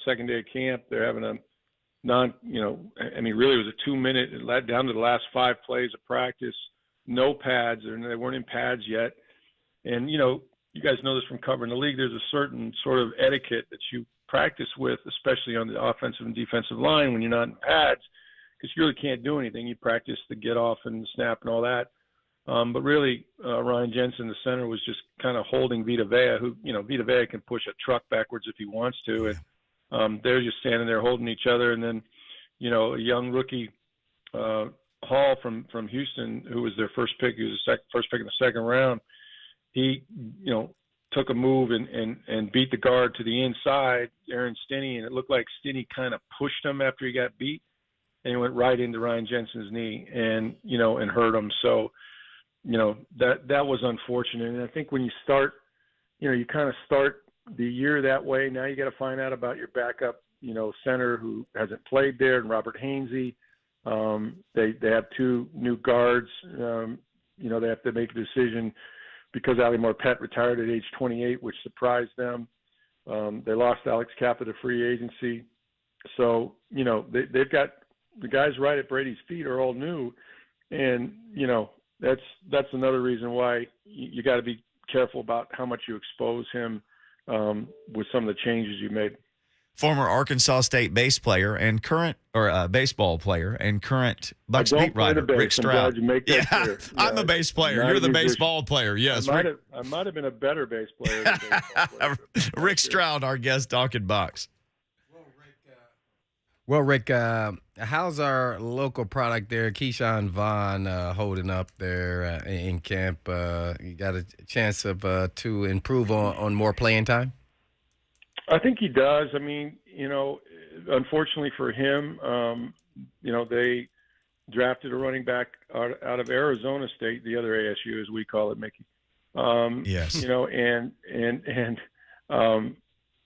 second day of camp, they're having a really it was a 2-minute, down to the last 5 plays of practice, no pads, and they weren't in pads yet. And, you guys know this from covering the league, there's a certain sort of etiquette that you practice with, especially on the offensive and defensive line when you're not in pads, because you really can't do anything. You practice the get off and snap and all that. But really, Ryan Jensen, the center, was just kind of holding Vita Vea, who, Vita Vea can push a truck backwards if he wants to. And they're just standing there holding each other. And then, a young rookie, Hall from Houston, who was their first pick, he was the first pick in the second round, he, took a move and beat the guard to the inside, Aaron Stinney, and it looked like Stinney kind of pushed him after he got beat, and he went right into Ryan Jensen's knee and hurt him. So, that was unfortunate. And I think when you start, you kind of start the year that way. Now you got to find out about your backup, center who hasn't played there, and Robert Hainsey. They have 2 new guards. They have to make a decision because Ali Marpet retired at age 28, which surprised them. They lost Alex Kappa to free agency. So, they've got the guys right at Brady's feet are all new. And, that's another reason why you got to be careful about how much you expose him with some of the changes you made. Former Arkansas State baseball player and current Bucks beat writer Rick Stroud. Clear. I'm a bass player. You're the baseball player. Yes, I might have been a better bass player than baseball player. Rick Stroud, our guest, talking Bucks. Well, Rick, how's our local product there, Keyshawn Vaughn, holding up there in camp? You got a chance to improve on more playing time? I think he does. I mean, unfortunately for him, they drafted a running back out of Arizona State, the other ASU, as we call it, Mickey. Yes.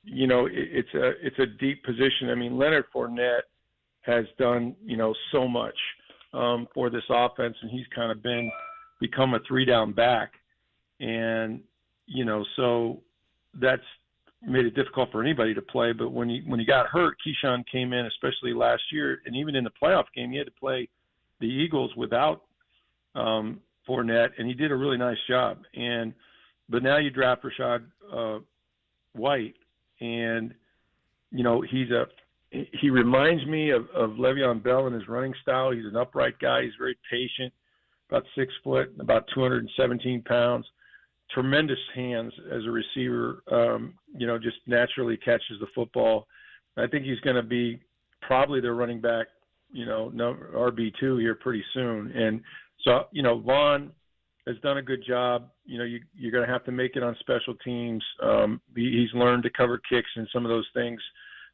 It's a deep position. I mean, Leonard Fournette has done, so much for this offense, and he's kind of become a 3-down back. And, so that's made it difficult for anybody to play. But when he got hurt, Keyshawn came in, especially last year, and even in the playoff game, he had to play the Eagles without Fournette, and he did a really nice job. But now you draft Rashad White, and he reminds me of Le'Veon Bell in his running style. He's an upright guy. He's very patient, about 6 foot, about 217 pounds. Tremendous hands as a receiver. Just naturally catches the football. I think he's going to be probably their running back, RB2 here pretty soon. And so, Vaughn has done a good job. You're going to have to make it on special teams. He's learned to cover kicks and some of those things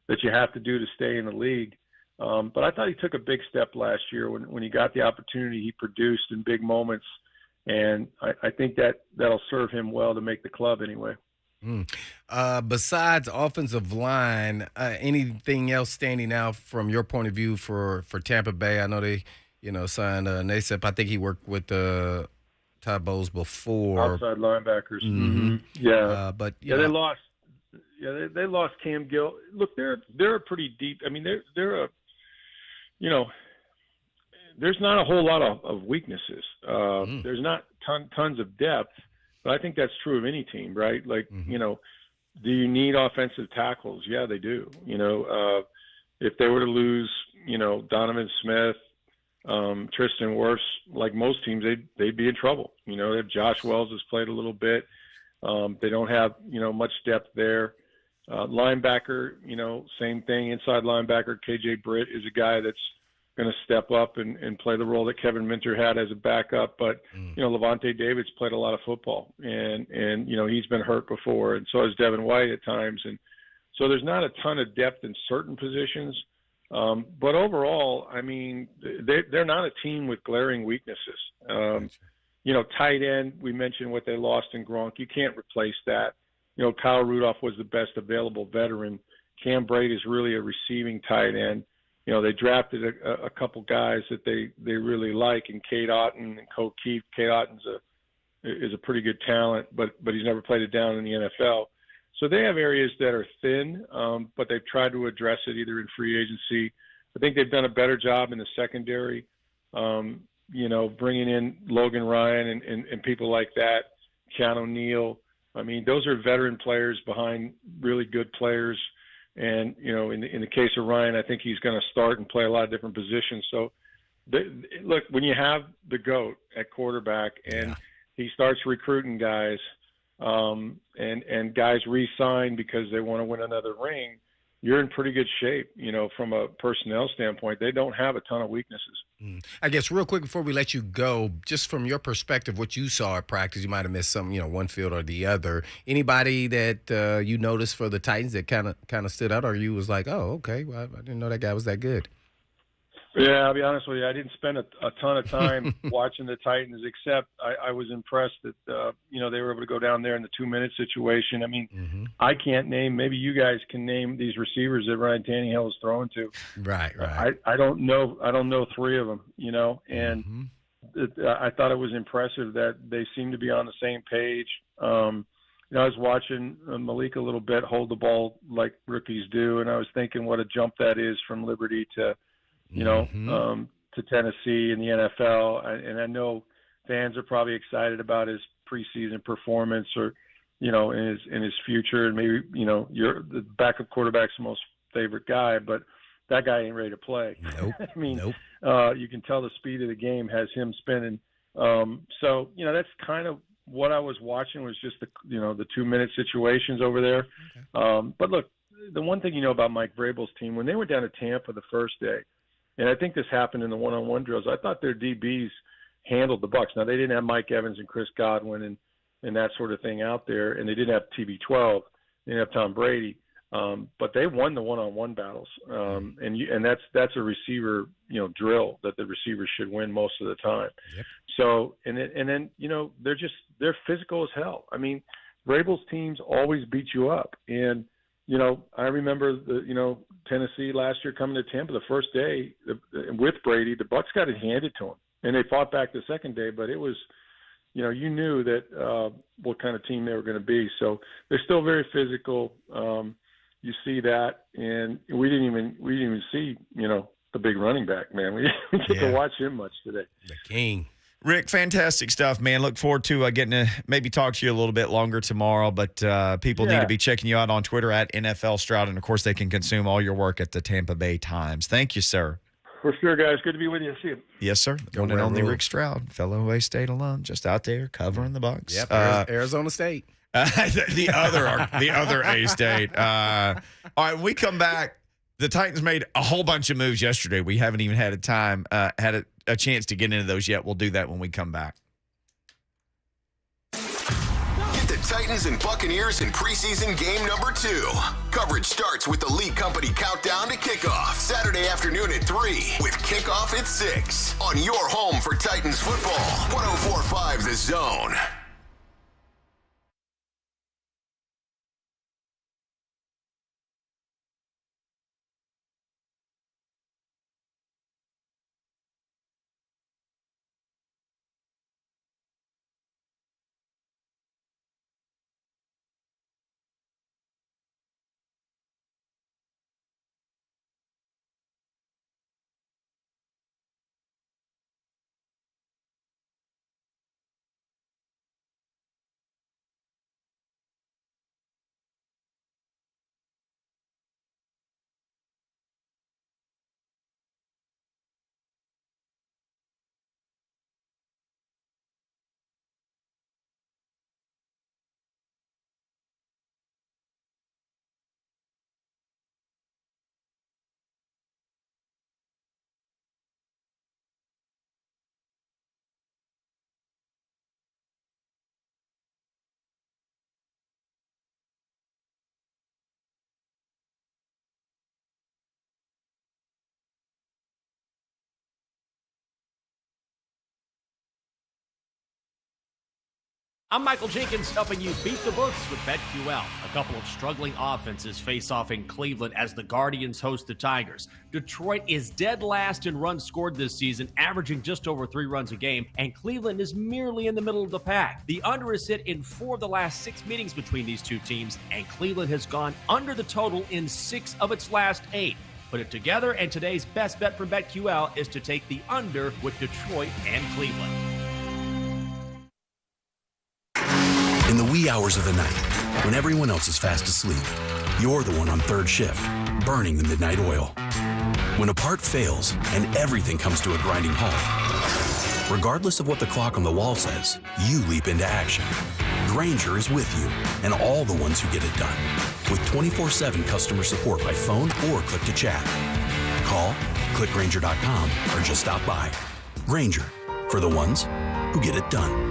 that you have to do to stay in the league. But I thought he took a big step last year when he got the opportunity. He produced in big moments, and I think that'll serve him well to make the club anyway. Besides offensive line, anything else standing out from your point of view for Tampa Bay? I know they, signed Naisep. I think he worked with Todd Bowles before. Outside linebackers. Mm-hmm. Yeah. But they lost. Yeah, they lost Cam Gill. Look, they're a pretty deep. I mean, they're there's not a whole lot of weaknesses. There's not tons of depth, but I think that's true of any team, right? Like, do you need offensive tackles? Yeah, they do. If they were to lose, Donovan Smith, Tristan Wirfs, like most teams, they'd be in trouble. They have Josh Wells has played a little bit. They don't have, much depth there. Linebacker, same thing. Inside linebacker, KJ Britt is a guy that's going to step up and play the role that Kevin Minter had as a backup. But, Levante David's played a lot of football and he's been hurt before. And so has Devin White at times. And so there's not a ton of depth in certain positions. But overall, I mean, they're not a team with glaring weaknesses. Tight end, we mentioned what they lost in Gronk. You can't replace that. Kyle Rudolph was the best available veteran. Cam Brate is really a receiving tight end. They drafted a couple guys that they really like, and Cade Otton and Cole Keith. Cade Otton's is a pretty good talent, but he's never played it down in the NFL. So they have areas that are thin, but they've tried to address it either in free agency. I think they've done a better job in the secondary, bringing in Logan Ryan and people like that, Keanu O'Neal. I mean, those are veteran players behind really good players. And, in the case of Ryan, I think he's going to start and play a lot of different positions. So, look, when you have the GOAT at quarterback and he starts recruiting guys and guys re-sign because they want to win another ring, you're in pretty good shape, from a personnel standpoint. They don't have a ton of weaknesses. I guess real quick before we let you go, just from your perspective, what you saw at practice, you might have missed some, one field or the other. Anybody that you noticed for the Titans that kind of stood out, or you was like, oh, okay, well, I didn't know that guy was that good? Yeah, I'll be honest with you. I didn't spend a ton of time watching the Titans, except I was impressed that, they were able to go down there in the 2-minute situation. I mean, I can't name, maybe you guys can name these receivers that Ryan Tannehill is throwing to. Right. I don't know 3 of them, and I thought it was impressive that they seem to be on the same page. I was watching Malik a little bit hold the ball like rookies do, and I was thinking what a jump that is from Liberty to Tennessee and the NFL. And I know fans are probably excited about his preseason performance or, in his future. And maybe, you're the backup quarterback's the most favorite guy, but that guy ain't ready to play. Nope. I mean, you can tell the speed of the game has him spinning. So, that's kind of what I was watching was just the 2-minute situations over there. Okay. But look, the one thing about Mike Vrabel's team, when they went down to Tampa the first day, and I think this happened in the one-on-one drills, I thought their DBs handled the Bucs. Now, they didn't have Mike Evans and Chris Godwin and that sort of thing out there, and they didn't have TB12. They didn't have Tom Brady. But they won the one-on-one battles. And that's a receiver, drill that the receivers should win most of the time. Yep. So, and then, they're physical as hell. I mean, Vrabel's teams always beat you up. And, I remember Tennessee last year coming to Tampa the first day with Brady. The Bucs got it handed to them, and they fought back the second day. But it was, you knew that what kind of team they were going to be. So they're still very physical. You see that, and we didn't even see the big running back, man. We didn't get to watch him much today. The king. Rick, fantastic stuff, man. Look forward to getting to maybe talk to you a little bit longer tomorrow, but people need to be checking you out on Twitter at NFL Stroud, and, of course, they can consume all your work at the Tampa Bay Times. Thank you, sir. For sure, guys. Good to be with you. See you. Yes, sir. The one and only Rick Stroud, fellow A-State alum, just out there covering the Bucs. Yep, Arizona State. the other A-State. All right, when we come back, the Titans made a whole bunch of moves yesterday. We haven't even had a chance to get into those yet. We'll do that when we come back. Get the Titans and Buccaneers in preseason game number 2. Coverage starts with the League Company countdown to kickoff Saturday afternoon at 3 with kickoff at 6 on your home for Titans football. 104.5 The Zone. I'm Michael Jenkins helping you beat the books with BetQL. A couple of struggling offenses face off in Cleveland as the Guardians host the Tigers. Detroit is dead last in runs scored this season, averaging just over 3 runs a game, and Cleveland is merely in the middle of the pack. The under is hit in 4 of the last 6 meetings between these two teams, and Cleveland has gone under the total in 6 of its last 8. Put it together, and today's best bet from BetQL is to take the under with Detroit and Cleveland. In the wee hours of the night, when everyone else is fast asleep, you're the one on third shift, burning the midnight oil. When a part fails and everything comes to a grinding halt, regardless of what the clock on the wall says, you leap into action. Grainger is with you and all the ones who get it done. With 24/7 customer support by phone or click to chat. Call, click Grainger.com, or just stop by. Grainger, for the ones who get it done.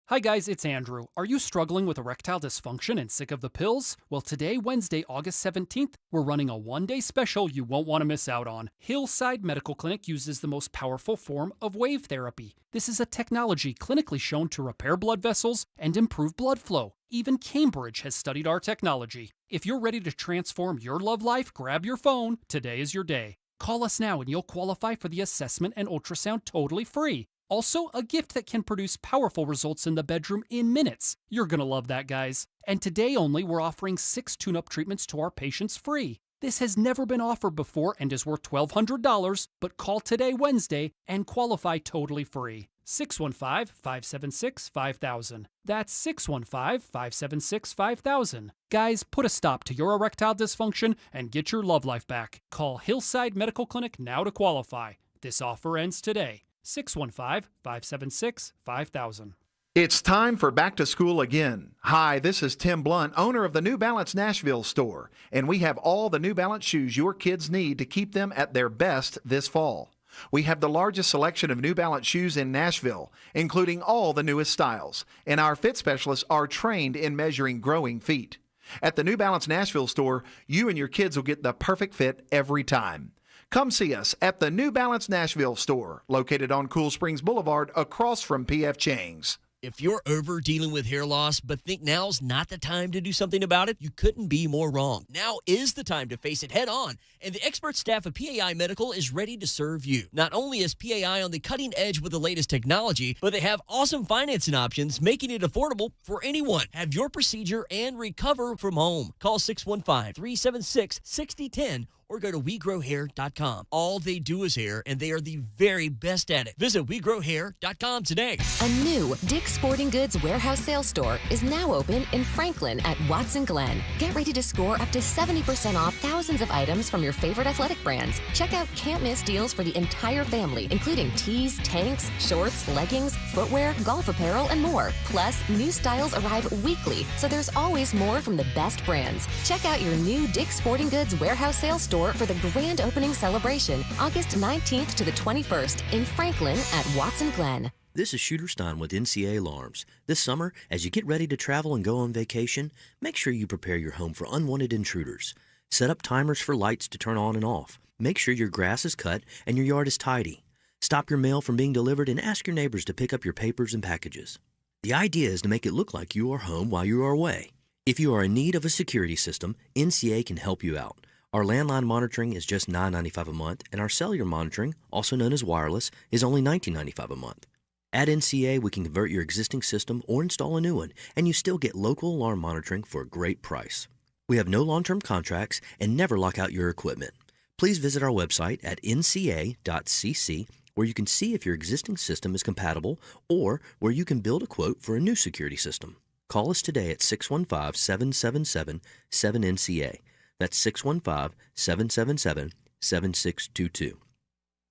Hi guys, it's Andrew. Are you struggling with erectile dysfunction and sick of the pills? Well, today, Wednesday, August 17th, we're running a one-day special you won't want to miss out on. Hillside Medical Clinic uses the most powerful form of wave therapy. This is a technology clinically shown to repair blood vessels and improve blood flow. Even Cambridge has studied our technology. If you're ready to transform your love life, grab your phone. Today is your day. Call us now and you'll qualify for the assessment and ultrasound totally free. Also, a gift that can produce powerful results in the bedroom in minutes. You're gonna love that, guys. And today only, we're offering 6 tune-up treatments to our patients free. This has never been offered before and is worth $1,200, but call today, Wednesday, and qualify totally free. 615-576-5000. That's 615-576-5000. Guys, put a stop to your erectile dysfunction and get your love life back. Call Hillside Medical Clinic now to qualify. This offer ends today. 615-576-5000. It's time for back to school again. Hi, this is Tim Blunt, owner of the New Balance Nashville store, and we have all the New Balance shoes your kids need to keep them at their best this fall. We have the largest selection of New Balance shoes in Nashville, including all the newest styles, and our fit specialists are trained in measuring growing feet. At the New Balance Nashville store, you and your kids will get the perfect fit every time. Come see us at the New Balance Nashville store, located on Cool Springs Boulevard across from P.F. Chang's. If you're over dealing with hair loss but think now's not the time to do something about it, you couldn't be more wrong. Now is the time to face it head on, and the expert staff of PAI Medical is ready to serve you. Not only is PAI on the cutting edge with the latest technology, but they have awesome financing options, making it affordable for anyone. Have your procedure and recover from home. Call 615-376-6010 or go to WeGrowHair.com. All they do is hair, and they are the very best at it. Visit WeGrowHair.com today. A new Dick's Sporting Goods warehouse sales store is now open in Franklin at Watson Glen. Get ready to score up to 70% off thousands of items from your favorite athletic brands. Check out can't-miss deals for the entire family, including tees, tanks, shorts, leggings, footwear, golf apparel, and more. Plus, new styles arrive weekly, so there's always more from the best brands. Check out your new Dick's Sporting Goods warehouse sales store for the grand opening celebration, August 19th to the 21st in Franklin at Watson Glen. This is Shooter Stein with NCA Alarms. This summer, as you get ready to travel and go on vacation, make sure you prepare your home for unwanted intruders. Set up timers for lights to turn on and off. Make sure your grass is cut and your yard is tidy. Stop your mail from being delivered and ask your neighbors to pick up your papers and packages. The idea is to make it look like you are home while you are away. If you are in need of a security system, NCA can help you out. Our landline monitoring is just $9.95 a month, and our cellular monitoring, also known as wireless, is only $19.95 a month. At NCA, we can convert your existing system or install a new one, and you still get local alarm monitoring for a great price. We have no long-term contracts and never lock out your equipment. Please visit our website at nca.cc, where you can see if your existing system is compatible or where you can build a quote for a new security system. Call us today at 615-777-7NCA. That's 615-777-7622.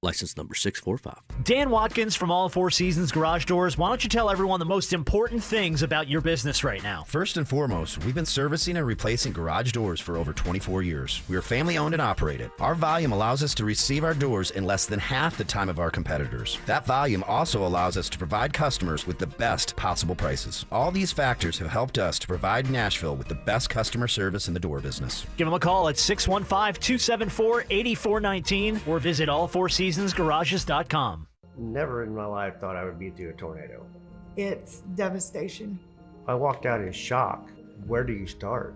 License number 645. Dan Watkins from All Four Seasons Garage Doors. Why don't you tell everyone the most important things about your business right now? First and foremost, we've been servicing and replacing garage doors for over 24 years. We are family owned and operated. Our volume allows us to receive our doors in less than half the time of our competitors. That volume also allows us to provide customers with the best possible prices. All these factors have helped us to provide Nashville with the best customer service in the door business. Give them a call at 615-274-8419 or visit allfourseasonsgarages.com. Never in my life thought I would be through a tornado. It's devastation. I walked out in shock. Where do you start?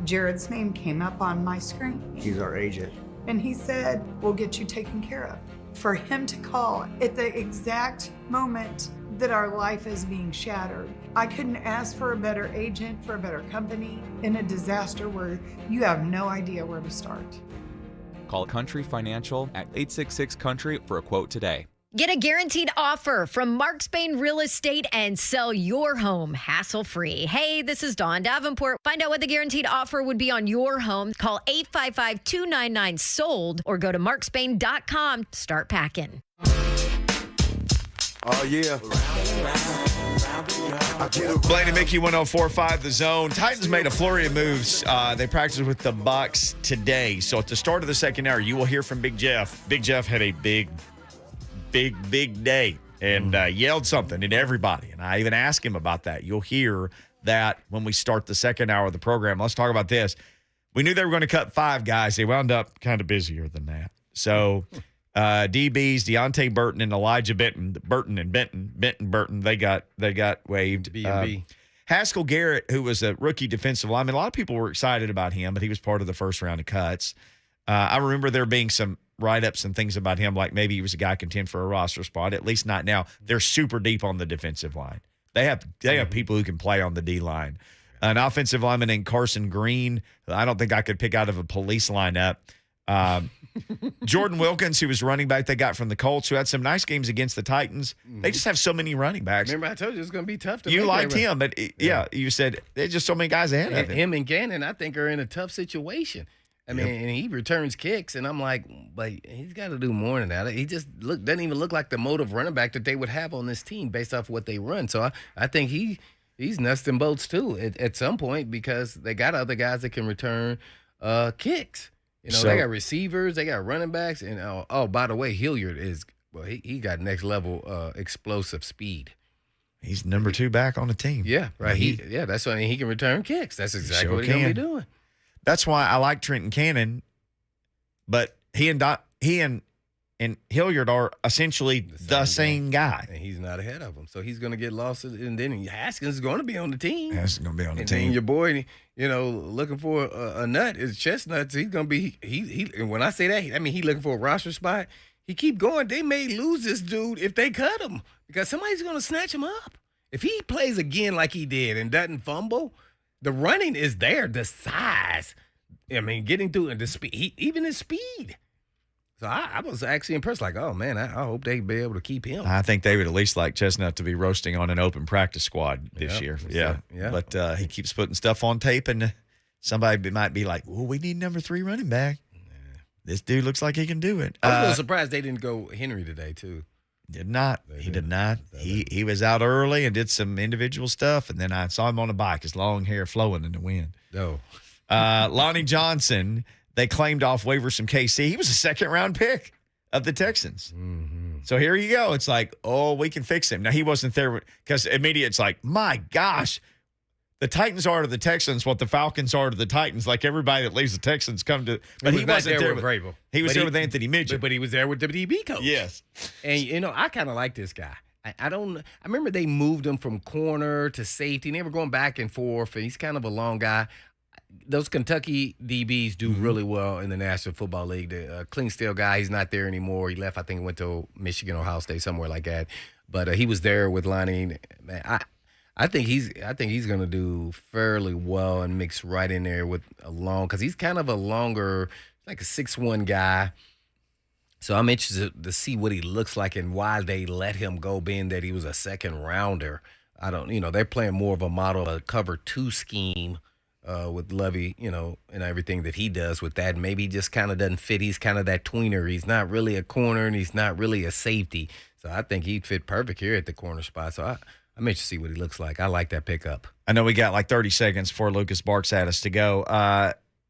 Jared's name came up on my screen. He's our agent. And he said, we'll get you taken care of. For him to call at the exact moment that our life is being shattered, I couldn't ask for a better agent, for a better company in a disaster where you have no idea where to start. Call Country Financial at 866-COUNTRY for a quote today. Get a guaranteed offer from Mark Spain Real Estate and sell your home hassle-free. Hey, this is Dawn Davenport. Find out what the guaranteed offer would be on your home. Call 855-299-SOLD or go to markspain.com. Start packing. Oh, yeah. Blaine and Mickey 104.5 The Zone. Titans made a flurry of moves. They practiced with the Bucs today. So at the start of the second hour, you will hear from Big Jeff. Big Jeff had a big day and yelled something at everybody. And I even asked him about that. You'll hear that when we start the second hour of the program. Let's talk about this. We knew they were going to cut 5 guys. They wound up kind of busier than that. So DBs, Deontay Burton and Elijah Benton, they got waived. B&B. Haskell Garrett, who was a rookie defensive lineman, a lot of people were excited about him, but he was part of the first round of cuts. I remember there being some write-ups and things about him, like maybe he was a guy contend for a roster spot. At least not now. They're super deep on the defensive line. They have people who can play on the D line. An offensive lineman named Carson Green, I don't think I could pick out of a police lineup. Jordan Wilkins, who was running back they got from the Colts, who had some nice games against the Titans. They just have so many running backs. Remember I told you it's going to be tough to You make liked that him, but you said there's just so many guys ahead of him. Him and Gannon, I think, are in a tough situation. I mean, and he returns kicks, and I'm like, but he's got to do more than that. He just doesn't even look like the motive running back that they would have on this team based off what they run. So I think he's nuts and bolts too at some point because they got other guys that can return kicks. You know, they got receivers, they got running backs, and by the way, Hilliard he got next level explosive speed. He's number 2 back on the team. Yeah, right. That's why he can return kicks. That's exactly what he's gonna be doing. That's why I like Trenton Cannon, but he and Hilliard are essentially the same guy. And he's not ahead of him. So he's going to get lost. And then Haskins is going to be on the team. Haskins is going to be on the team. And your boy, looking for a nut is Chestnuts. He's going to be and when I say that, I mean he looking for a roster spot. He keep going. They may lose this dude if they cut him because somebody's going to snatch him up. If he plays again like he did and doesn't fumble, the running is there, the size. I mean, getting through and the speed, even his speed. So I was actually impressed. Like, oh, man, I hope they be able to keep him. I think they would at least like Chestnut to be roasting on an open practice squad this year. Yeah. But he keeps putting stuff on tape, and somebody might be like, well, we need number 3 running back. This dude looks like he can do it. I was a little surprised they didn't go Henry today, too. Did not. He did not. He was out early and did some individual stuff, and then I saw him on a bike, his long hair flowing in the wind. Oh. Lonnie Johnson, they claimed off waivers from KC. He was a second-round pick of the Texans. Mm-hmm. So here you go. It's like, oh, we can fix him. Now, he wasn't there because immediately it's like, my gosh, the Titans are to the Texans what the Falcons are to the Titans. Like everybody that leaves the Texans come to. But he wasn't there with Vrabel. He was there with Anthony Mitchell. But he was there with the DB coach. Yes. And, I kind of like this guy. I remember they moved him from corner to safety, and they were going back and forth, and he's kind of a long guy. Those Kentucky DBs do really well in the National Football League. The Cleansteel guy, he's not there anymore. He left, I think, went to Michigan, Ohio State, somewhere like that. But he was there with Lonnie. Man, I think he's going to do fairly well and mix right in there with a long, because he's kind of a longer, like a 6'1" guy. So I'm interested to see what he looks like and why they let him go, being that he was a second rounder. They're playing more of a model of a cover 2 scheme with Lovey, and everything that he does with that. Maybe he just kind of doesn't fit. He's kind of that tweener. He's not really a corner, and he's not really a safety. So I think he'd fit perfect here at the corner spot. So I'm interested to see what he looks like. I like that pickup. I know we got like 30 seconds before Lucas barks at us to go.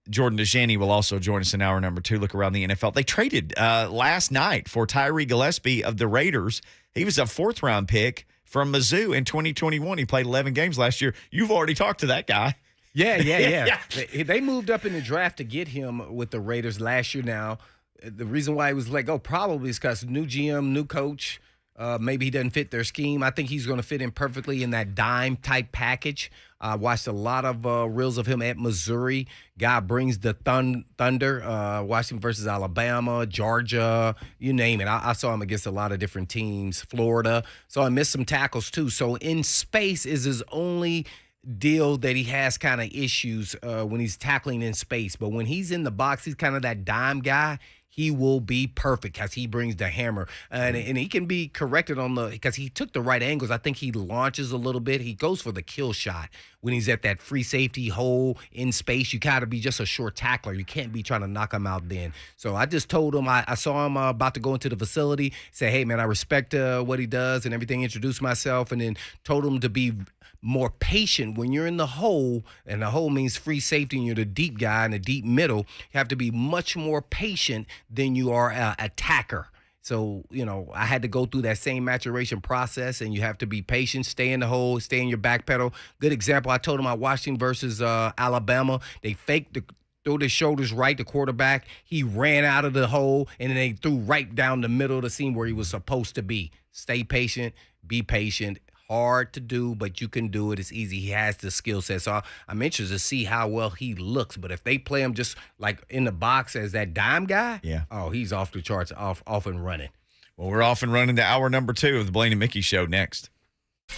Jordan DeJani will also join us in hour number 2. Look around the NFL. They traded last night for Tyree Gillespie of the Raiders. He was a 4th-round pick from Mizzou in 2021. He played 11 games last year. You've already talked to that guy. Yeah. They moved up in the draft to get him with the Raiders last year. Now, the reason why he was let go probably is because new GM, new coach, Maybe he doesn't fit their scheme. I think he's going to fit in perfectly in that dime type package. I watched a lot of reels of him at Missouri. Guy brings the thunder. Watched him versus Alabama, Georgia, you name it. I saw him against a lot of different teams, Florida. So I missed some tackles too. So in space is his only deal that he has kind of issues when he's tackling in space. But when he's in the box, he's kind of that dime guy. He will be perfect because he brings the hammer. And he can be corrected on because he took the right angles. I think he launches a little bit. He goes for the kill shot when he's at that free safety hole in space. You got to be just a short tackler. You can't be trying to knock him out then. So I just told him, I saw him about to go into the facility, say, hey, man, I respect what he does and everything, introduced myself, and then told him to be more patient when you're in the hole, and the hole means free safety and you're the deep guy in the deep middle. You have to be much more patient than you are an attacker. So, I had to go through that same maturation process, and you have to be patient, stay in the hole, stay in your back pedal. Good example, I told him at Washington versus Alabama, they faked threw their shoulders right, the quarterback. He ran out of the hole, and then they threw right down the middle of the seam where he was supposed to be. Stay patient, be patient. Hard to do, but you can do it. It's easy. He has the skill set. So I'm interested to see how well he looks. But if they play him just like in the box as that dime guy, he's off the charts, off and running. Well, we're off and running to hour number 2 of the Blaine and Mickey Show next.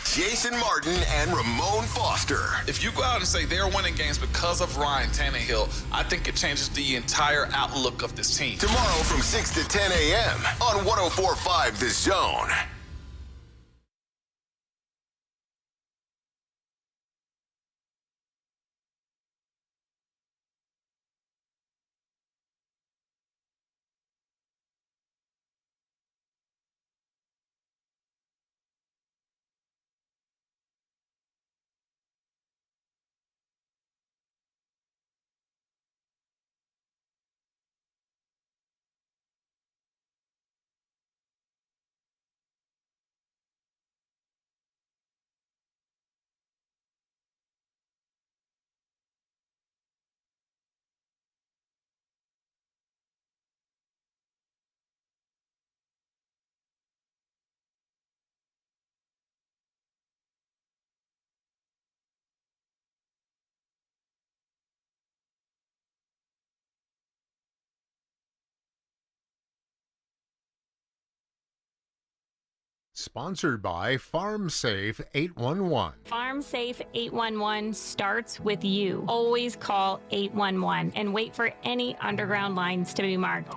Jason Martin and Ramon Foster. If you go out and say they're winning games because of Ryan Tannehill, I think it changes the entire outlook of this team. Tomorrow from 6 to 10 a.m. on 104.5 The Zone. Sponsored by FarmSafe 811. FarmSafe 811 starts with you. Always call 811 and wait for any underground lines to be marked.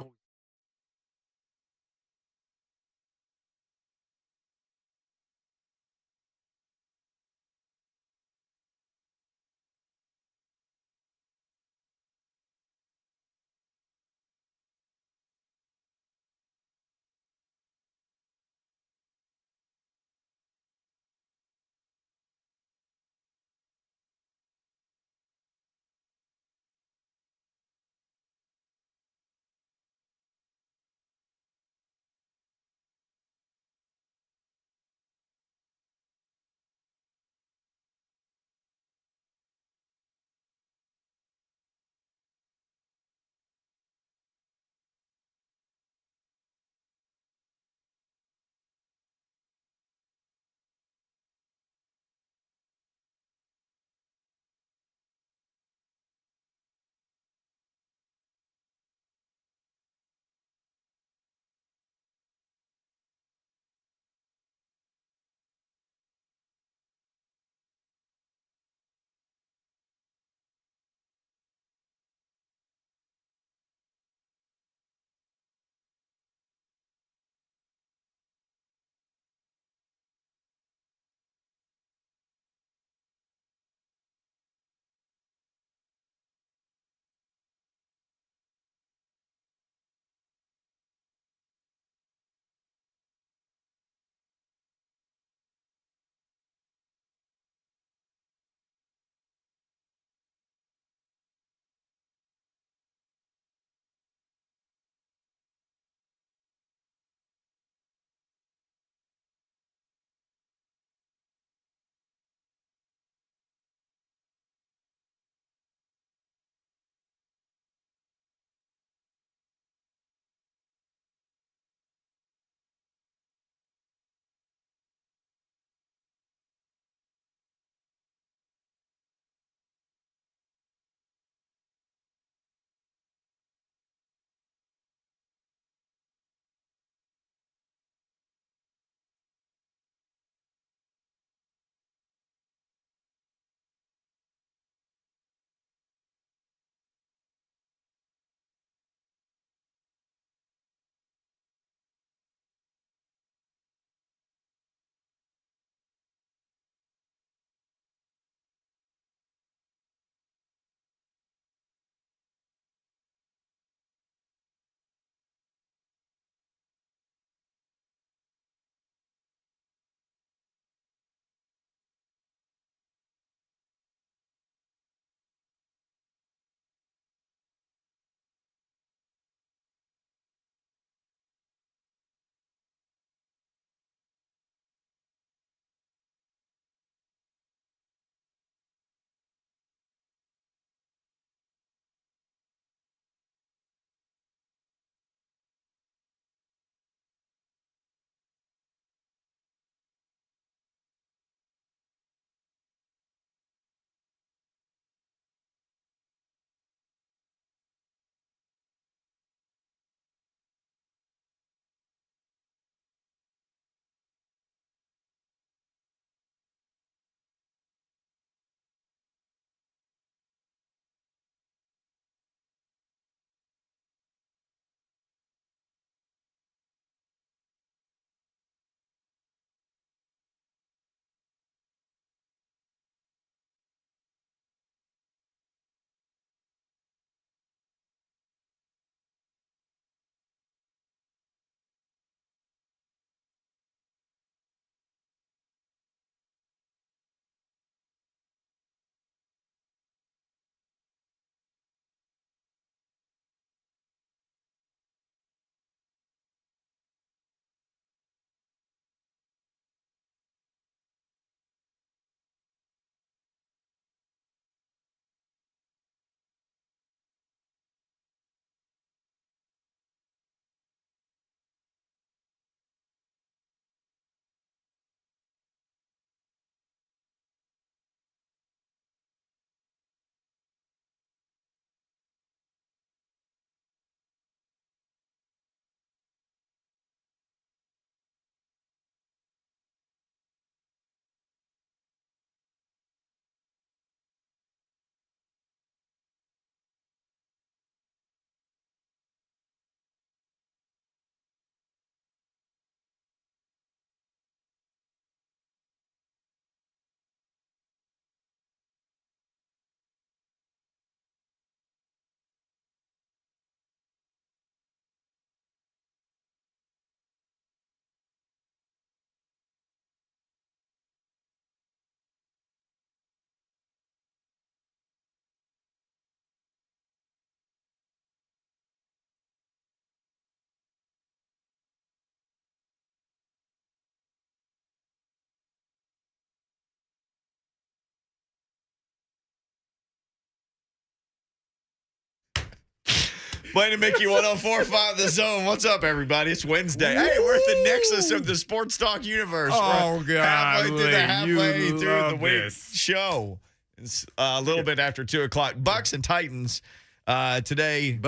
Blaine and Mickey, 104.5 The Zone. What's up, everybody? It's Wednesday. Hey, we're at the nexus of the sports talk universe. Oh, we're God. halfway through the week this. show. It's a little bit after 2 o'clock. Bucks and Titans today.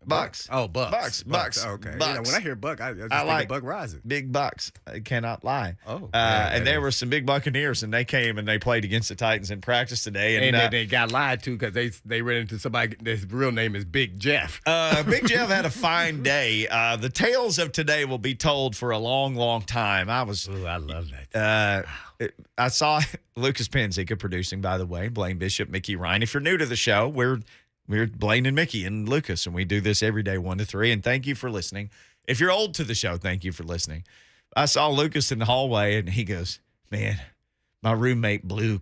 Bucks. Oh, Bucks. Bucks. Okay. Bucks. You know, when I hear Buck, I just think like of Buck Rising. Big Bucks. I cannot lie. Oh. And there were some big Buccaneers, and they came and they played against the Titans in practice today. And they got lied to because they ran into somebody. His real name is Big Jeff. Big Jeff had a fine day. The tales of today will be told for a long, long time. I love that. I saw Lucas Penzica producing, by the way, Blaine Bishop, Mickey Ryan. If you're new to the show, we're Blaine and Mickey and Lucas, and we do this every day, 1 to 3. And thank you for listening. If you're old to the show, thank you for listening. I saw Lucas in the hallway, and he goes, "Man, my roommate Blue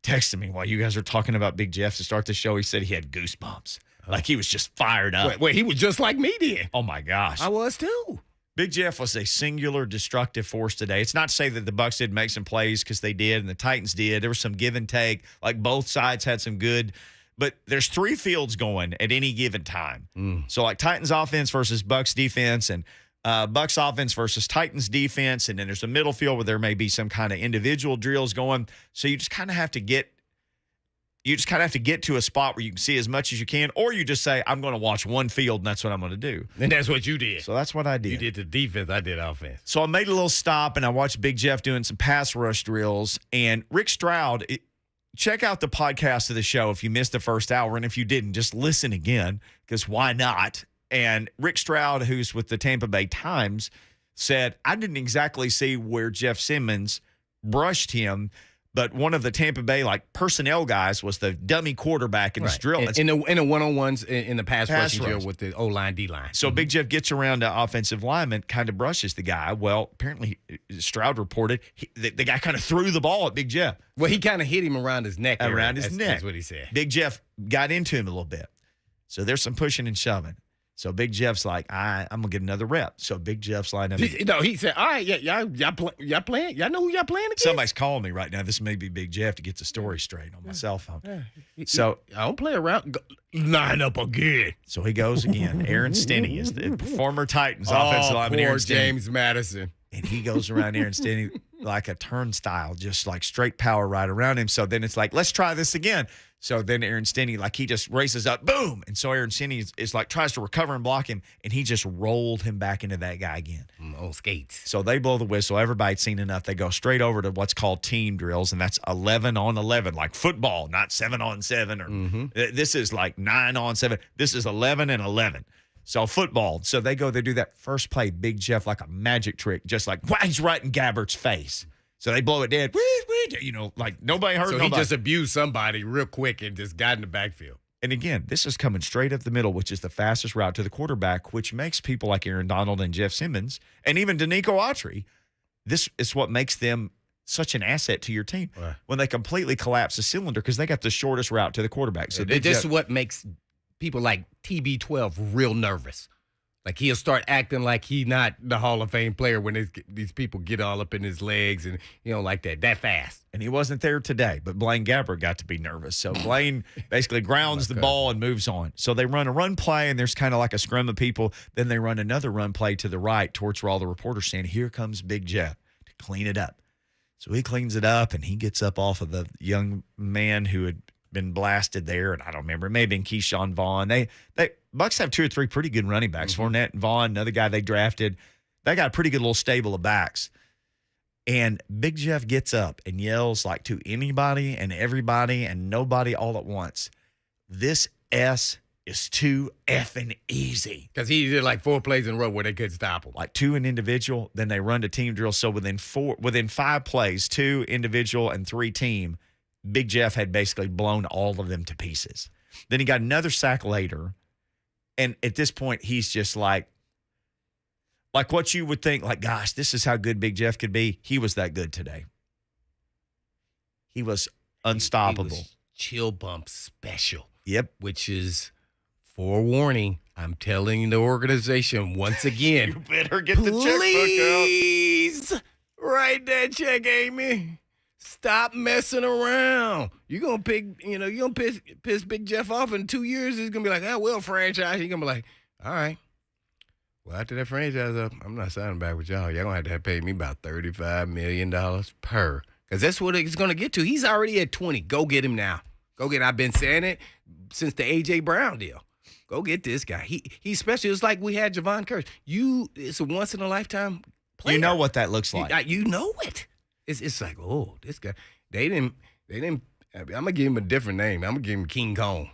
texted me while you guys were talking about Big Jeff to start the show. He said he had goosebumps, like he was just fired up. Wait, he was just like me then. Oh my gosh, I was too. Big Jeff was a singular destructive force today. It's not to say that the Bucs didn't make some plays, because they did, and the Titans did. There was some give and take. Like, both sides had some good. But there's 3 fields going at any given time. So, like, Titans offense versus Bucs defense, and Bucs offense versus Titans defense, and then there's a middle field where there may be some kind of individual drills going. So you just kind of have to get to a spot where you can see as much as you can, or you just say, I'm going to watch one field, and that's what I'm going to do. And that's what you did. So that's what I did. You did the defense, I did offense. So I made a little stop, and I watched Big Jeff doing some pass rush drills, and Rick Stroud. Check out the podcast of the show if you missed the first hour, and if you didn't, just listen again, because why not? And Rick Stroud, who's with the Tampa Bay Times, said, I didn't exactly see where Jeff Simmons brushed him, but one of the Tampa Bay personnel guys was the dummy quarterback in this drill. In the one-on-ones in the pass rushing drill with the O-line, D-line. So Big Jeff gets around the offensive lineman, kind of brushes the guy. Well, apparently Stroud reported the guy kind of threw the ball at Big Jeff. Well, he kind of hit him around his neck. Around his neck. That's what he said. Big Jeff got into him a little bit. So there's some pushing and shoving. So Big Jeff's like, I'm going to get another rep. So Big Jeff's lining up. No, he said, all right, y'all playing? Y'all know who y'all playing against? Somebody's calling me right now. This may be Big Jeff to get the story straight on my cell phone. So I don't play around. Line up again. So he goes again. Aaron Stinney is the former Titans offensive lineman. Aaron Stinney. James Madison. And he goes around Aaron Stinney like a turnstile, just like straight power right around him. So then it's like, let's try this again. So then Aaron Stinney, he just races up, boom. And so Aaron Stinney is tries to recover and block him, and he just rolled him back into that guy again. On skates. So they blow the whistle. Everybody's seen enough. They go straight over to what's called team drills, and that's 11 on 11, like football, not 7 on 7. This is like 9 on 7. This is 11 and 11. So football. So they do that first play, Big Jeff, like a magic trick, just like, he's right in Gabbert's face. So they blow it dead. Like nobody heard nobody. So he just abused somebody real quick and just got in the backfield. And again, this is coming straight up the middle, which is the fastest route to the quarterback, which makes people like Aaron Donald and Jeff Simmons and even Danico Autry, this is what makes them such an asset to your team when they completely collapse the cylinder, because they got the shortest route to the quarterback. So this is what makes people like TB12 real nervous. Like, he'll start acting like he's not the Hall of Fame player when these people get all up in his legs and, like that fast. And he wasn't there today, but Blaine Gabbert got to be nervous. So Blaine basically grounds the ball and moves on. So they run a run play, and there's kind of like a scrum of people. Then they run another run play to the right towards where all the reporters stand. Here comes Big Jeff to clean it up. So he cleans it up, and he gets up off of the young man who had been blasted there, and I don't remember. It may have been Keyshawn Vaughn. They Bucs have 2 or 3 pretty good running backs. Fournette and Vaughn, another guy they drafted. They got a pretty good little stable of backs. And Big Jeff gets up and yells like to anybody and everybody and nobody all at once, "This S is too effing easy." Because he did like 4 plays in a row where they couldn't stop him. Like 2 an individual, then they run to team drill. So within 5 plays, 2 individual and 3 team, Big Jeff had basically blown all of them to pieces. Then he got another sack later, and at this point, he's just like what you would think, like, gosh, this is how good Big Jeff could be. He was that good today. He was unstoppable. He was chill bump special. Yep. Which is, forewarning, I'm telling the organization once again. You better get the checkbook out. Please write that check, Amy. Stop messing around. You're going to piss Big Jeff off in 2 years. He's going to be like, we'll franchise. He's going to be like, all right. Well, after that franchise up, I'm not signing back with y'all. Y'all going to have to pay me about $35 million per. Because that's what it's going to get to. He's already at 20. Go get him now. I've been saying it since the A.J. Brown deal. Go get this guy. He's special. It's like we had Javon Curse. It's a once-in-a-lifetime player. You know what that looks like. You know it. It's like, oh, this guy. They didn't. I'm gonna give him a different name. I'm gonna give him King Kong.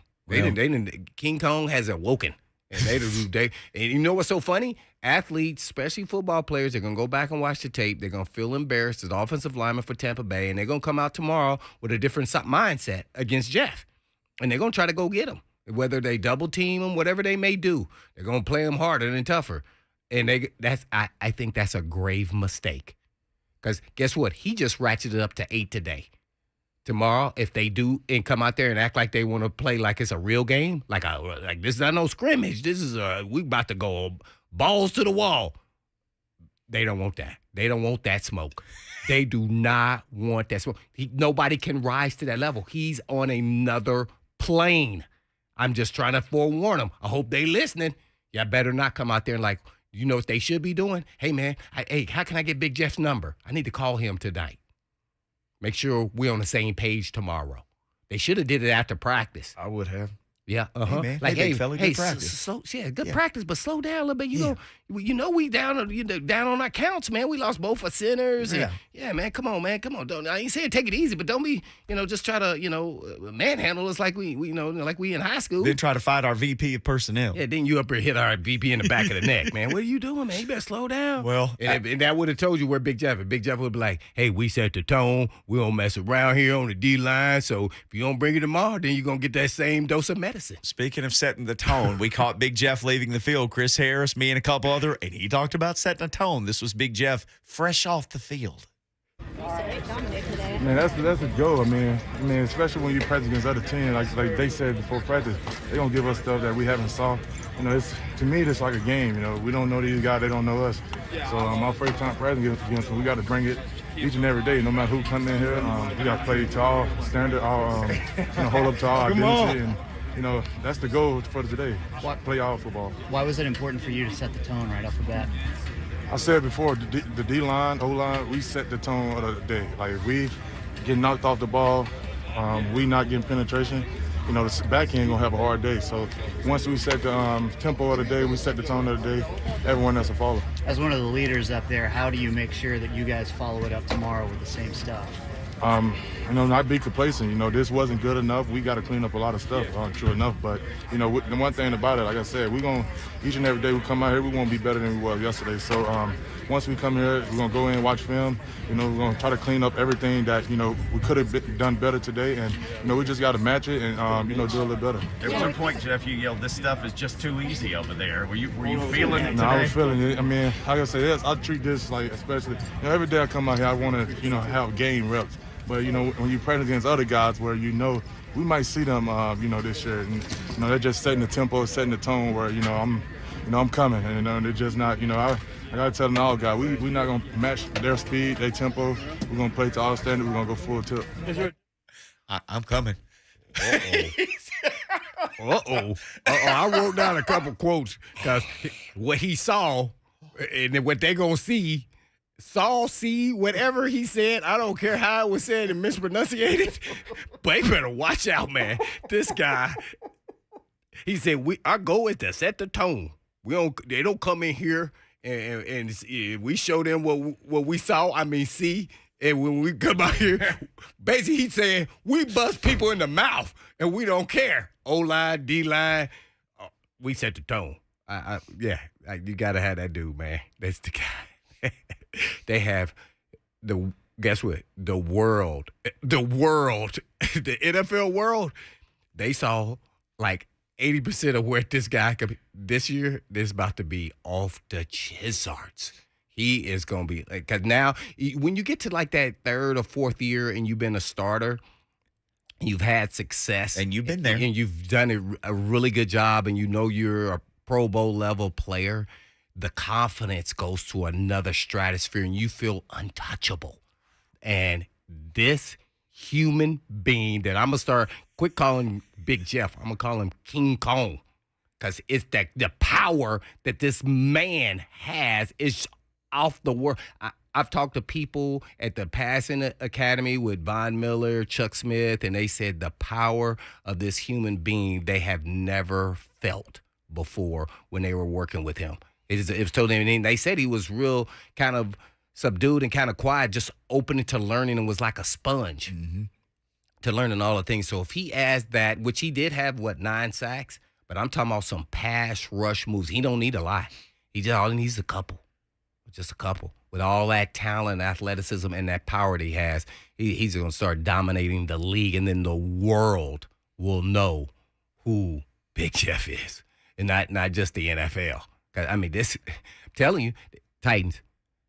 King Kong has awoken, and and you know what's so funny? Athletes, especially football players, they're gonna go back and watch the tape. They're gonna feel embarrassed as offensive lineman for Tampa Bay, and they're gonna come out tomorrow with a different mindset against Jeff, and they're gonna try to go get him. Whether they double team him, whatever they may do, they're gonna play him harder and tougher. And I think that's a grave mistake. Because guess what? He just ratcheted up to 8 today. Tomorrow, if they do and come out there and act like they want to play like it's a real game, like this is not no scrimmage. This is we about to go balls to the wall. They don't want that. They don't want that smoke. They do not want that smoke. Nobody can rise to that level. He's on another plane. I'm just trying to forewarn them. I hope they listening. Y'all better not come out there and like, you know what they should be doing? Hey, man, how can I get Big Jeff's number? I need to call him tonight. Make sure we're on the same page tomorrow. They should have did it after practice. I would have. Yeah, Hey, man. Like, hey, fella, good practice. Good practice, but slow down a little bit. We down on our counts, man. We lost both our centers. Yeah, man, come on. Don't, I ain't saying take it easy, but don't be, just try to, manhandle us like we in high school. Then try to fight our VP of personnel. Yeah, then you up here hit our VP in the back of the neck, man. What are you doing, man? You better slow down. Well, and that would have told you where Big Jeff is. Big Jeff would be like, hey, we set the tone. We don't mess around here on the D-line. So if you don't bring it tomorrow, then you're going to get that same dose of medicine. Speaking of setting the tone, we caught Big Jeff leaving the field, Chris Harris, me, and a couple other, and he talked about setting a tone. This was Big Jeff fresh off the field. Man, that's a go. I mean, especially when you practice against other teams, like they said before practice, they're gonna give us stuff that we haven't saw. To me, it's like a game. We don't know these guys, they don't know us. So our first time practicing against them, we got to bring it each and every day, no matter who comes in here. We got to play to our standard, hold up to our identity, and that's the goal for today. Play our football. Why was it important for you to set the tone right off the bat? I said before, the D-line, O-line, we set the tone of the day. Like, if we get knocked off the ball, we not getting penetration, the back end going to have a hard day. So once we set the tempo of the day, we set the tone of the day, everyone else will follow. As one of the leaders up there, how do you make sure that you guys follow it up tomorrow with the same stuff? Not be complacent. This wasn't good enough. We got to clean up a lot of stuff, true enough. But, the one thing about it, like I said, we're going to, each and every day we come out here, we want to be better than we were yesterday. So once we come here, we're going to go in and watch film. We're going to try to clean up everything that, we could have done better today. And, we just got to match it and, do a little better. At one point, Jeff, you yelled, this stuff is just too easy over there. Were you feeling it today? No, I was feeling it. Like I said, I treat this like, especially, every day I come out here, I want to, have game reps. But, when you practice against other guys where, we might see them, this year. And, they're just setting the tempo, setting the tone where, I'm coming. And, they're just not, I got to tell them all guys, we're not going to match their speed, their tempo. We're going to play to our standard. We're going to go full tilt. I'm coming. I wrote down a couple quotes because what he saw and then what they going to see, whatever he said, I don't care how it was said and mispronunciated, but you better watch out, man. This guy, he said, our goal is to set the tone. They don't come in here and we show them what we saw, see, and when we come out here, basically he's saying, we bust people in the mouth and we don't care. O-line, D-line, we set the tone. You got to have that dude, man. That's the guy. They have guess what? The world, the NFL world, they saw like 80% of where this guy could be. This year, this is about to be off the chisards. He is going to be, because now when you get to like that third or fourth year and you've been a starter, you've had success. And you've been there. And you've done a really good job and you're a Pro Bowl level player. The confidence goes to another stratosphere and you feel untouchable. And this human being that I'm going to start quit calling Big Jeff. I'm going to call him King Kong because it's the power that this man has is off the world. I've talked to people at the passing academy with Von Miller, Chuck Smith, and they said the power of this human being they have never felt before when they were working with him. It was totally, they said he was real kind of subdued and kind of quiet, just open to learning and was like a sponge to learning all the things. So if he has that, which he did have, 9 sacks, but I'm talking about some pass rush moves. He don't need a lot. All he needs is a couple. Just a couple. With all that talent, athleticism, and that power that he has, he's going to start dominating the league, and then the world will know who Big Jeff is, and not just the NFL. I mean, I'm telling you, Titans,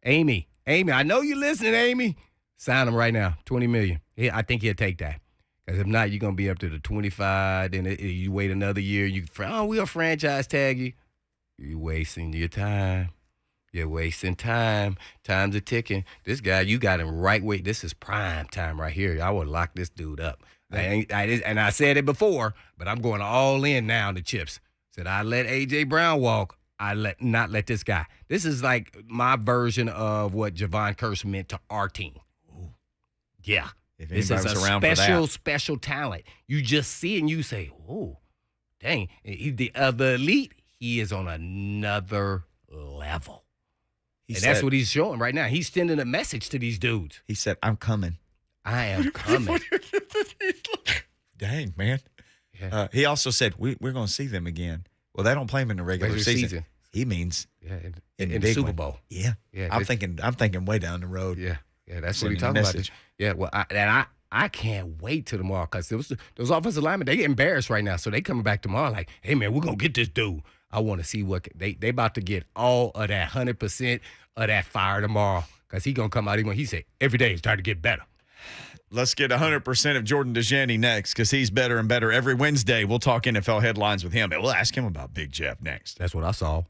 Amy, I know you're listening, Amy. Sign him right now, $20 million. I think he'll take that. Because if not, you're going to be up to the 25, then you wait another year. We'll franchise tag you. You're wasting your time. You're wasting time. Time's a ticking. This guy, you got him right way. This is prime time right here. I would lock this dude up. And I said it before, but I'm going all in now on the chips. Said I let A.J. Brown walk. Not let this guy. This is like my version of what Javon Curse meant to our team. Ooh. Yeah. If this is a special talent. You just see and you say, oh, dang. The elite, he is on another level. That's what he's showing right now. He's sending a message to these dudes. He said, I'm coming. I am coming. Dang, man. Yeah. He also said, we're going to see them again. Well, they don't play him in the regular season. He means in the Super Bowl. Yeah. I'm thinking way down the road. Yeah. That's what he's talking about. Yeah, well, I can't wait till tomorrow because those offensive linemen, they get embarrassed right now. So they coming back tomorrow like, hey, man, we're going to get this dude. I want to see what they about to get all of that 100% of that fire tomorrow because he going to come out. He said, every day it's time to get better. Let's get 100% of Jordan DeJani next because he's better and better every Wednesday. We'll talk NFL headlines with him, and we'll ask him about Big Jeff next. That's what I saw.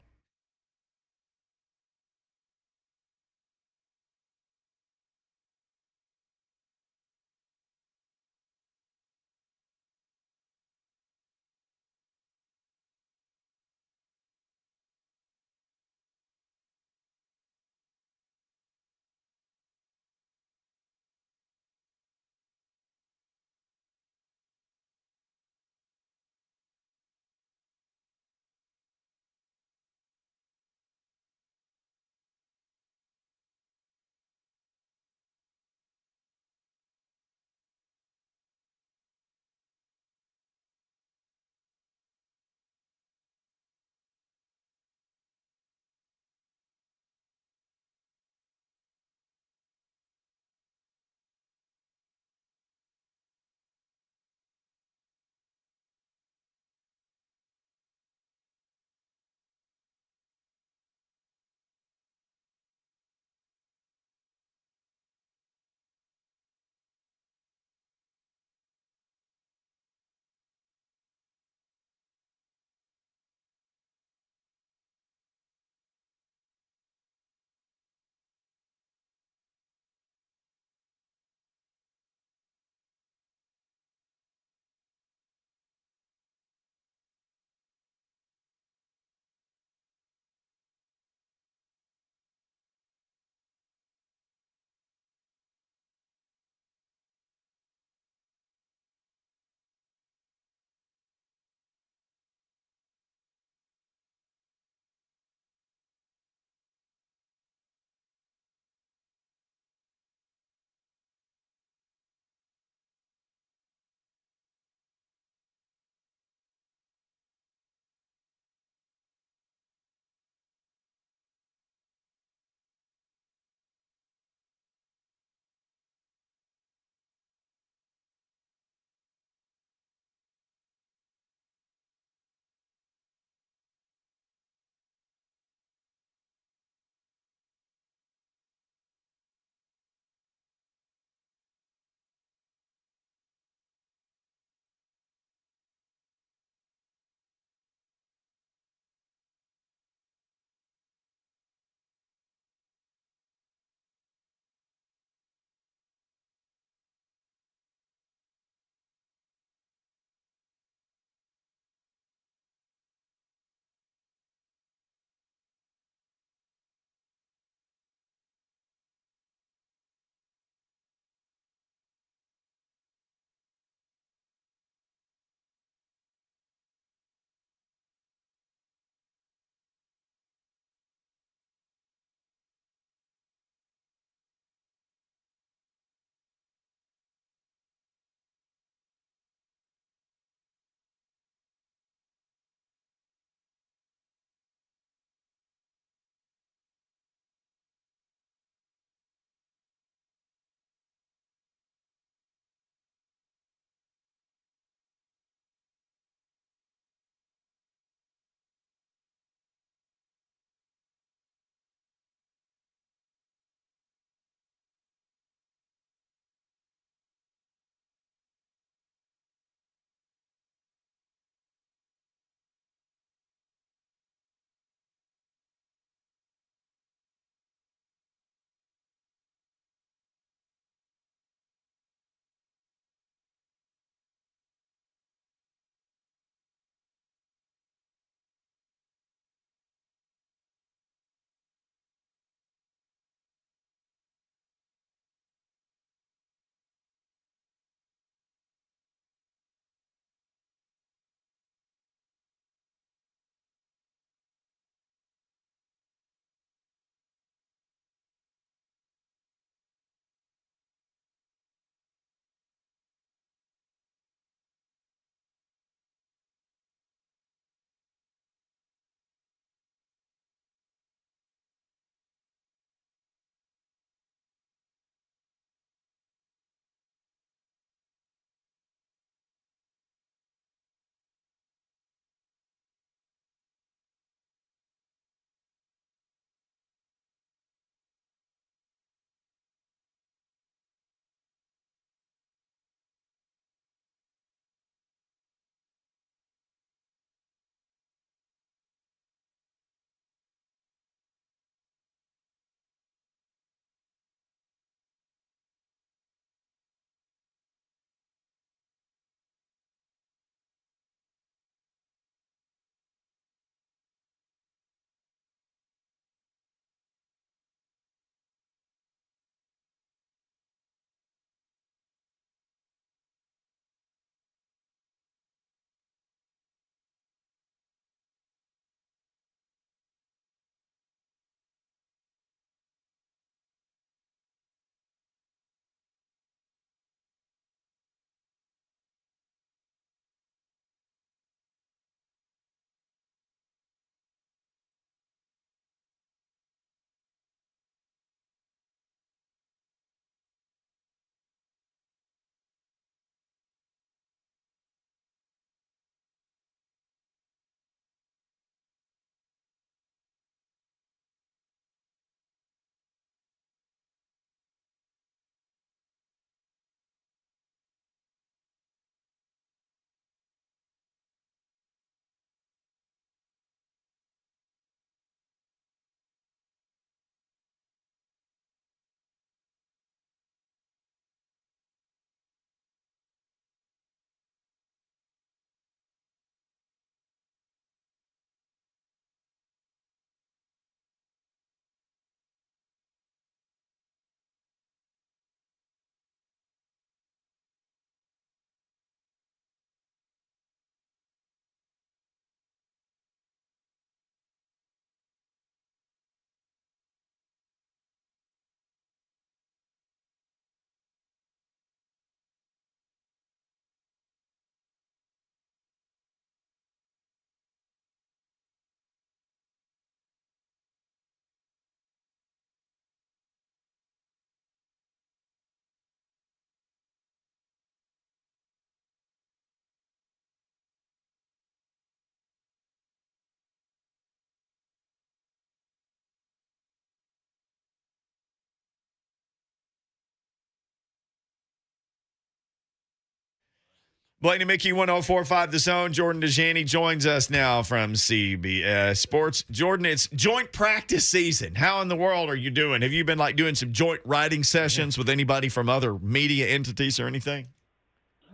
Blaine and Mickey, 104.5 The Zone. Jordan DeJani joins us now from CBS Sports. Jordan, it's joint practice season. How in the world are you doing? Have you been doing some joint writing sessions with anybody from other media entities or anything?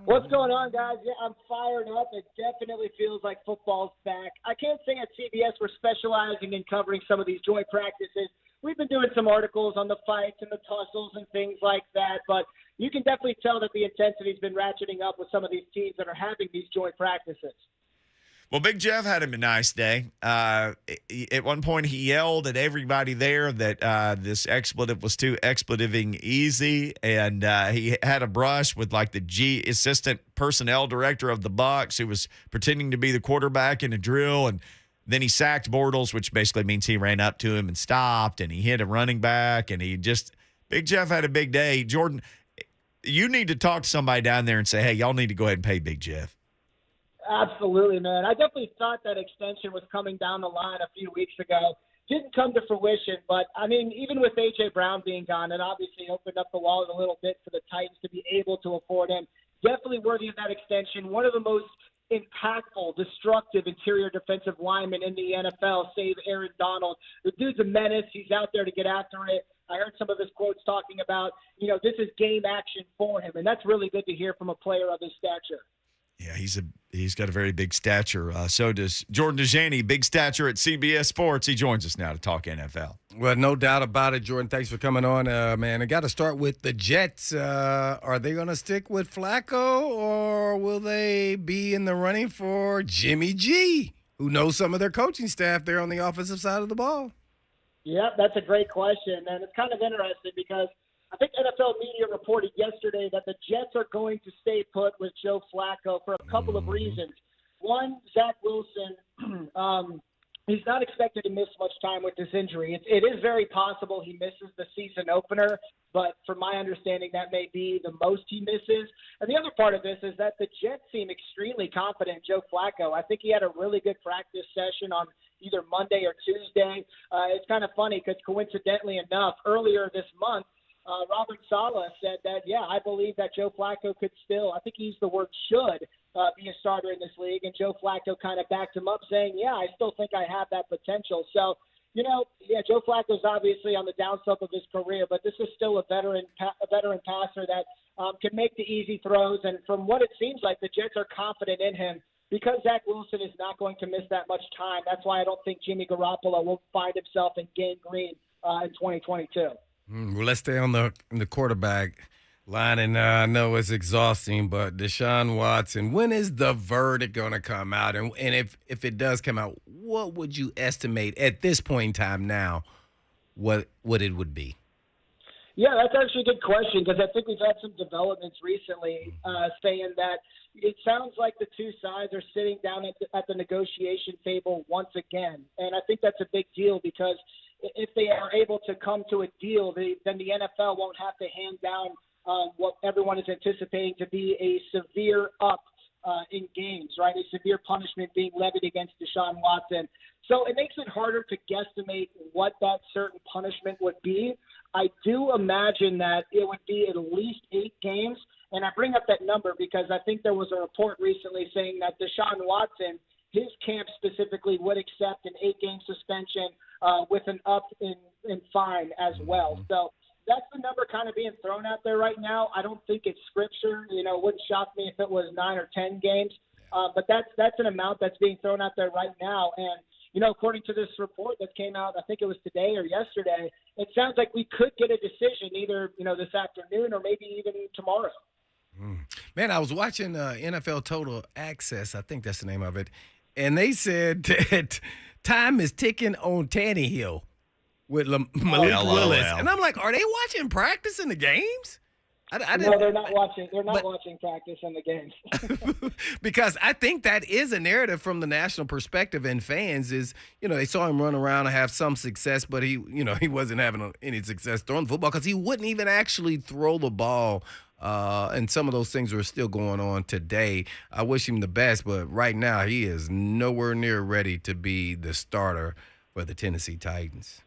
What's going on, guys? Yeah, I'm fired up. It definitely feels like football's back. I can't say at CBS we're specializing in covering some of these joint practices. We've been doing some articles on the fights and the tussles and things like that, but you can definitely tell that the intensity's been ratcheting up with some of these teams that are having these joint practices. Well, Big Jeff had him a nice day. At one point, he yelled at everybody there that this expletive was too expletiving easy, and he had a brush with the assistant personnel director of the Bucs, who was pretending to be the quarterback in a drill, and then he sacked Bortles, which basically means he ran up to him and stopped, and he hit a running back, and Big Jeff had a big day. Jordan, you need to talk to somebody down there and say, hey, y'all need to go ahead and pay Big Jeff. Absolutely, man. I definitely thought that extension was coming down the line a few weeks ago. Didn't come to fruition, but, even with A.J. Brown being gone, it obviously opened up the wallet a little bit for the Titans to be able to afford him. Definitely worthy of that extension. One of the most impactful, destructive interior defensive linemen in the NFL, save Aaron Donald. The dude's a menace. He's out there to get after it. I heard some of his quotes talking about, this is game action for him, and that's really good to hear from a player of his stature. Yeah, he's got a very big stature. So does Jordan DeJani, big stature at CBS Sports. He joins us now to talk NFL. Well, no doubt about it, Jordan. Thanks for coming on, man. I got to start with the Jets. Are they going to stick with Flacco, or will they be in the running for Jimmy G, who knows some of their coaching staff there on the offensive side of the ball? Yeah, that's a great question, and it's kind of interesting because I think NFL media reported yesterday that the Jets are going to stay put with Joe Flacco for a couple of reasons. One, Zach Wilson, he's not expected to miss much time with this injury. It is very possible he misses the season opener, but from my understanding, that may be the most he misses. And the other part of this is that the Jets seem extremely confident in Joe Flacco. I think he had a really good practice session on either Monday or Tuesday. It's kind of funny because coincidentally enough, earlier this month, Robert Saleh said that, I believe that Joe Flacco could still, I think he used the word should, be a starter in this league. And Joe Flacco kind of backed him up saying, I still think I have that potential. So, Joe Flacco's obviously on the downslope of his career, but this is still a veteran passer that can make the easy throws. And from what it seems like, the Jets are confident in him because Zach Wilson is not going to miss that much time. That's why I don't think Jimmy Garoppolo will find himself in Game Green in 2022. Well, let's stay on the quarterback line, and I know it's exhausting, but Deshaun Watson, when is the verdict going to come out? And if it does come out, what would you estimate at this point in time now what it would be? Yeah, that's actually a good question because I think we've had some developments recently saying that it sounds like the two sides are sitting down at the negotiation table once again. And I think that's a big deal because if they are able to come to a deal, then the NFL won't have to hand down what everyone is anticipating to be a severe up in games, right? A severe punishment being levied against Deshaun Watson. So it makes it harder to guesstimate what that certain punishment would be. I do imagine that it would be at least 8 games. And I bring up that number because I think there was a report recently saying that Deshaun Watson, his camp specifically, would accept an 8-game suspension with an up in fine as well. So that's the number kind of being thrown out there right now. I don't think it's scripture. It wouldn't shock me if it was 9 or 10 games. But that's an amount that's being thrown out there right now. And, according to this report that came out, I think it was today or yesterday, it sounds like we could get a decision either, this afternoon or maybe even tomorrow. Man, I was watching NFL Total Access. I think that's the name of it. And they said that time is ticking on Tannehill with Malik Willis. And I'm like, are they watching practice in the games? No, they're not watching. They're not watching practice in the games. Because I think that is a narrative from the national perspective and fans is, they saw him run around and have some success, but he wasn't having any success throwing the football because he wouldn't even actually throw the ball. And some of those things are still going on today. I wish him the best, but right now he is nowhere near ready to be the starter for the Tennessee Titans.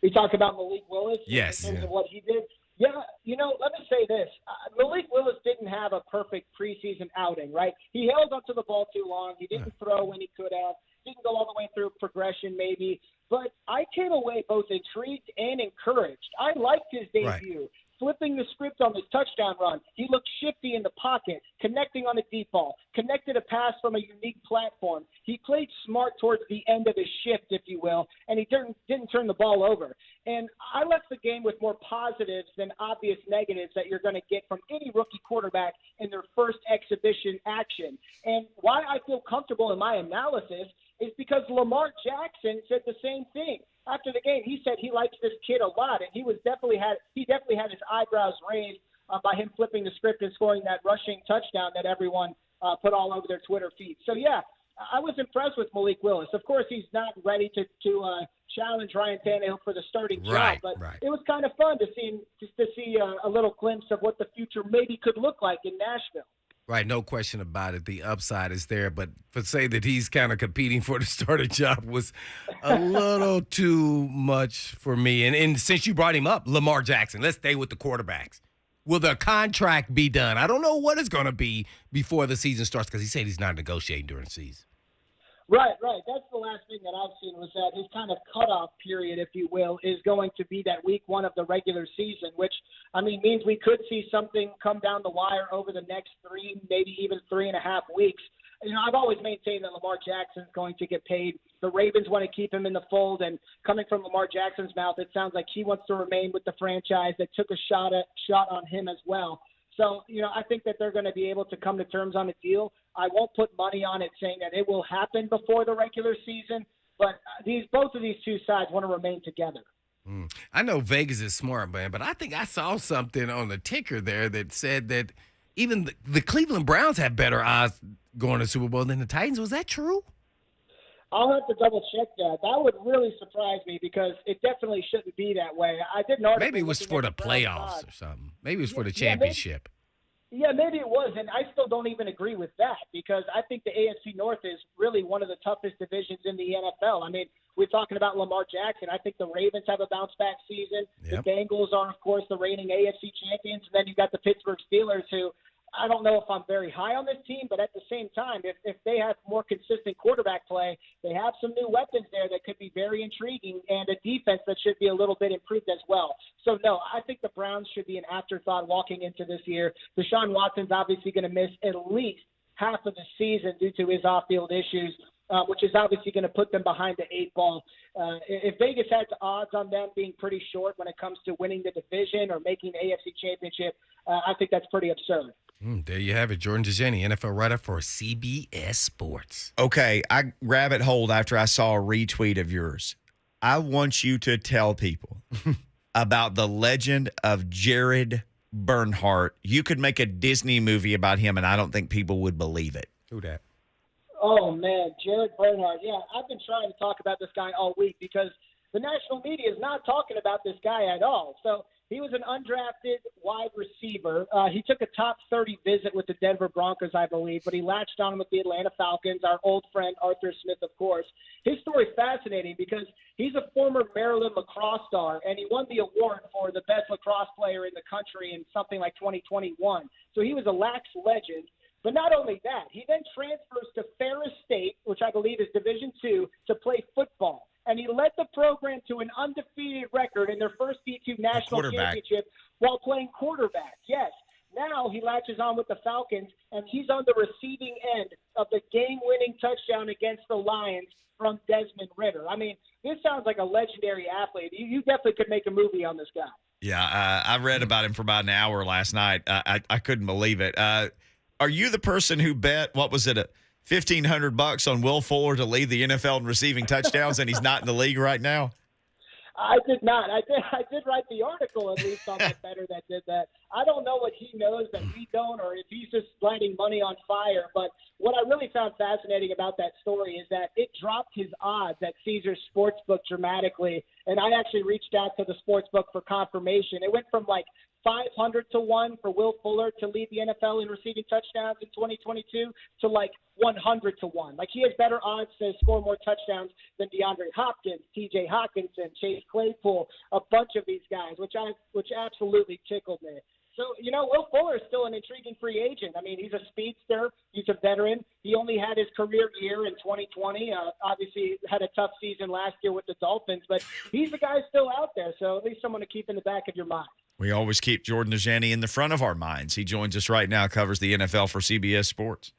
We talk about Malik Willis yes, in terms of what he did. Yeah, let me say this. Malik Willis didn't have a perfect preseason outing, right? He held onto the ball too long. He didn't throw when he could have. Didn't go all the way through progression maybe. But I came away both intrigued and encouraged. I liked his debut. Flipping the script on his touchdown run. He looked shifty in the pocket, connecting on a deep ball, connected a pass from a unique platform. He played smart towards the end of his shift, if you will, and he didn't turn the ball over. And I left the game with more positives than obvious negatives that you're going to get from any rookie quarterback in their first exhibition action. And why I feel comfortable in my analysis is because Lamar Jackson said the same thing. After the game, he said he likes this kid a lot, and he definitely had his eyebrows raised by him flipping the script and scoring that rushing touchdown that everyone put all over their Twitter feed. So, yeah, I was impressed with Malik Willis. Of course, he's not ready to challenge Ryan Tannehill for the starting job, but it was kind of fun to see a little glimpse of what the future maybe could look like in Nashville. Right, no question about it. The upside is there, but to say that he's kind of competing for the starting job was a little too much for me. And since you brought him up, Lamar Jackson, let's stay with the quarterbacks. Will the contract be done? I don't know what it's going to be before the season starts because he said he's not negotiating during the season. Right. That's the last thing that I've seen was that his kind of cutoff period, if you will, is going to be that week 1 of the regular season, which, means we could see something come down the wire over the next 3, maybe even 3.5 weeks. I've always maintained that Lamar Jackson's going to get paid. The Ravens want to keep him in the fold, and coming from Lamar Jackson's mouth, it sounds like he wants to remain with the franchise that took a shot on him as well. So, I think that they're going to be able to come to terms on a deal. I won't put money on it saying that it will happen before the regular season, but both of these two sides want to remain together. I know Vegas is smart, man, but I think I saw something on the ticker there that said that even the Cleveland Browns have better odds going to Super Bowl than the Titans. Was that true? I'll have to double check that. That would really surprise me because it definitely shouldn't be that way. I did an article. Maybe it was for the playoffs or something. Maybe it was for the championship. Maybe it was, and I still don't even agree with that because I think the AFC North is really one of the toughest divisions in the NFL. We're talking about Lamar Jackson. I think the Ravens have a bounce-back season. Yep. The Bengals are, of course, the reigning AFC champions, and then you've got the Pittsburgh Steelers who I don't know if I'm very high on this team, but at the same time, if they have more consistent quarterback play, they have some new weapons there that could be very intriguing and a defense that should be a little bit improved as well. So, no, I think the Browns should be an afterthought walking into this year. Deshaun Watson's obviously going to miss at least half of the season due to his off-field issues, which is obviously going to put them behind the 8 ball. If Vegas had odds on them being pretty short when it comes to winning the division or making the AFC Championship, I think that's pretty absurd. There you have it. Jordan DeJaney, NFL writer for CBS Sports. Okay, I rabbit holed after I saw a retweet of yours. I want you to tell people about the legend of Jared Bernhardt. You could make a Disney movie about him, and I don't think people would believe it. Who that? Oh, man, Jared Bernhardt. Yeah, I've been trying to talk about this guy all week because the national media is not talking about this guy at all. So he was an undrafted wide receiver. He took a top 30 visit with the Denver Broncos, I believe, but he latched on with the Atlanta Falcons, our old friend Arthur Smith, of course. His story is fascinating because he's a former Maryland lacrosse star, and he won the award for the best lacrosse player in the country in something like 2021. So he was a lax legend. But not only that, he then transfers to Ferris State, which I believe is Division II, to play football. And he led the program to an undefeated record in their first D2 national championship while playing quarterback. Yes. Now he latches on with the Falcons, and he's on the receiving end of the game-winning touchdown against the Lions from Desmond Ridder. This sounds like a legendary athlete. You definitely could make a movie on this guy. Yeah, I read about him for about an hour last night. I couldn't believe it. Are you the person who bet, what was it, $1,500 on Will Fuller to lead the NFL in receiving touchdowns, and he's not in the league right now? I did not. I did write the article, at least, on that bettor that did that. I don't know what he knows that we don't, or if he's just lighting money on fire. But what I really found fascinating about that story is that it dropped his odds at Caesars Sportsbook dramatically. And I actually reached out to the Sportsbook for confirmation. It went from like 500 to 1 for Will Fuller to lead the NFL in receiving touchdowns in 2022 to like 100 to 1. Like, he has better odds to score more touchdowns than DeAndre Hopkins, TJ Hawkinson, Chase Claypool, a bunch of these guys, which absolutely tickled me. So, Will Fuller is still an intriguing free agent. I mean, he's a speedster. He's a veteran. He only had his career year in 2020. Obviously, had a tough season last year with the Dolphins, but he's the guy still out there. So at least someone to keep in the back of your mind. We always keep Jordan Najani in the front of our minds. He joins us right now, covers the NFL for CBS Sports.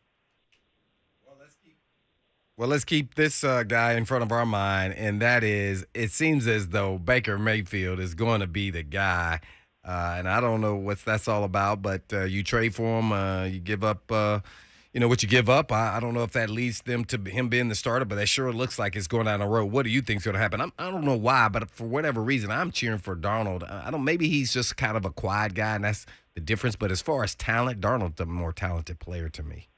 Well, let's keep this guy in front of our mind, and that is, it seems as though Baker Mayfield is going to be the guy. And I don't know what that's all about, but you trade for him, you give up, what you give up. I don't know if that leads them to him being the starter, but that sure looks like it's going down the road. What do you think is going to happen? I don't know why, but for whatever reason, I'm cheering for Darnold. Maybe he's just kind of a quiet guy, and that's the difference. But as far as talent, Darnold's the more talented player to me.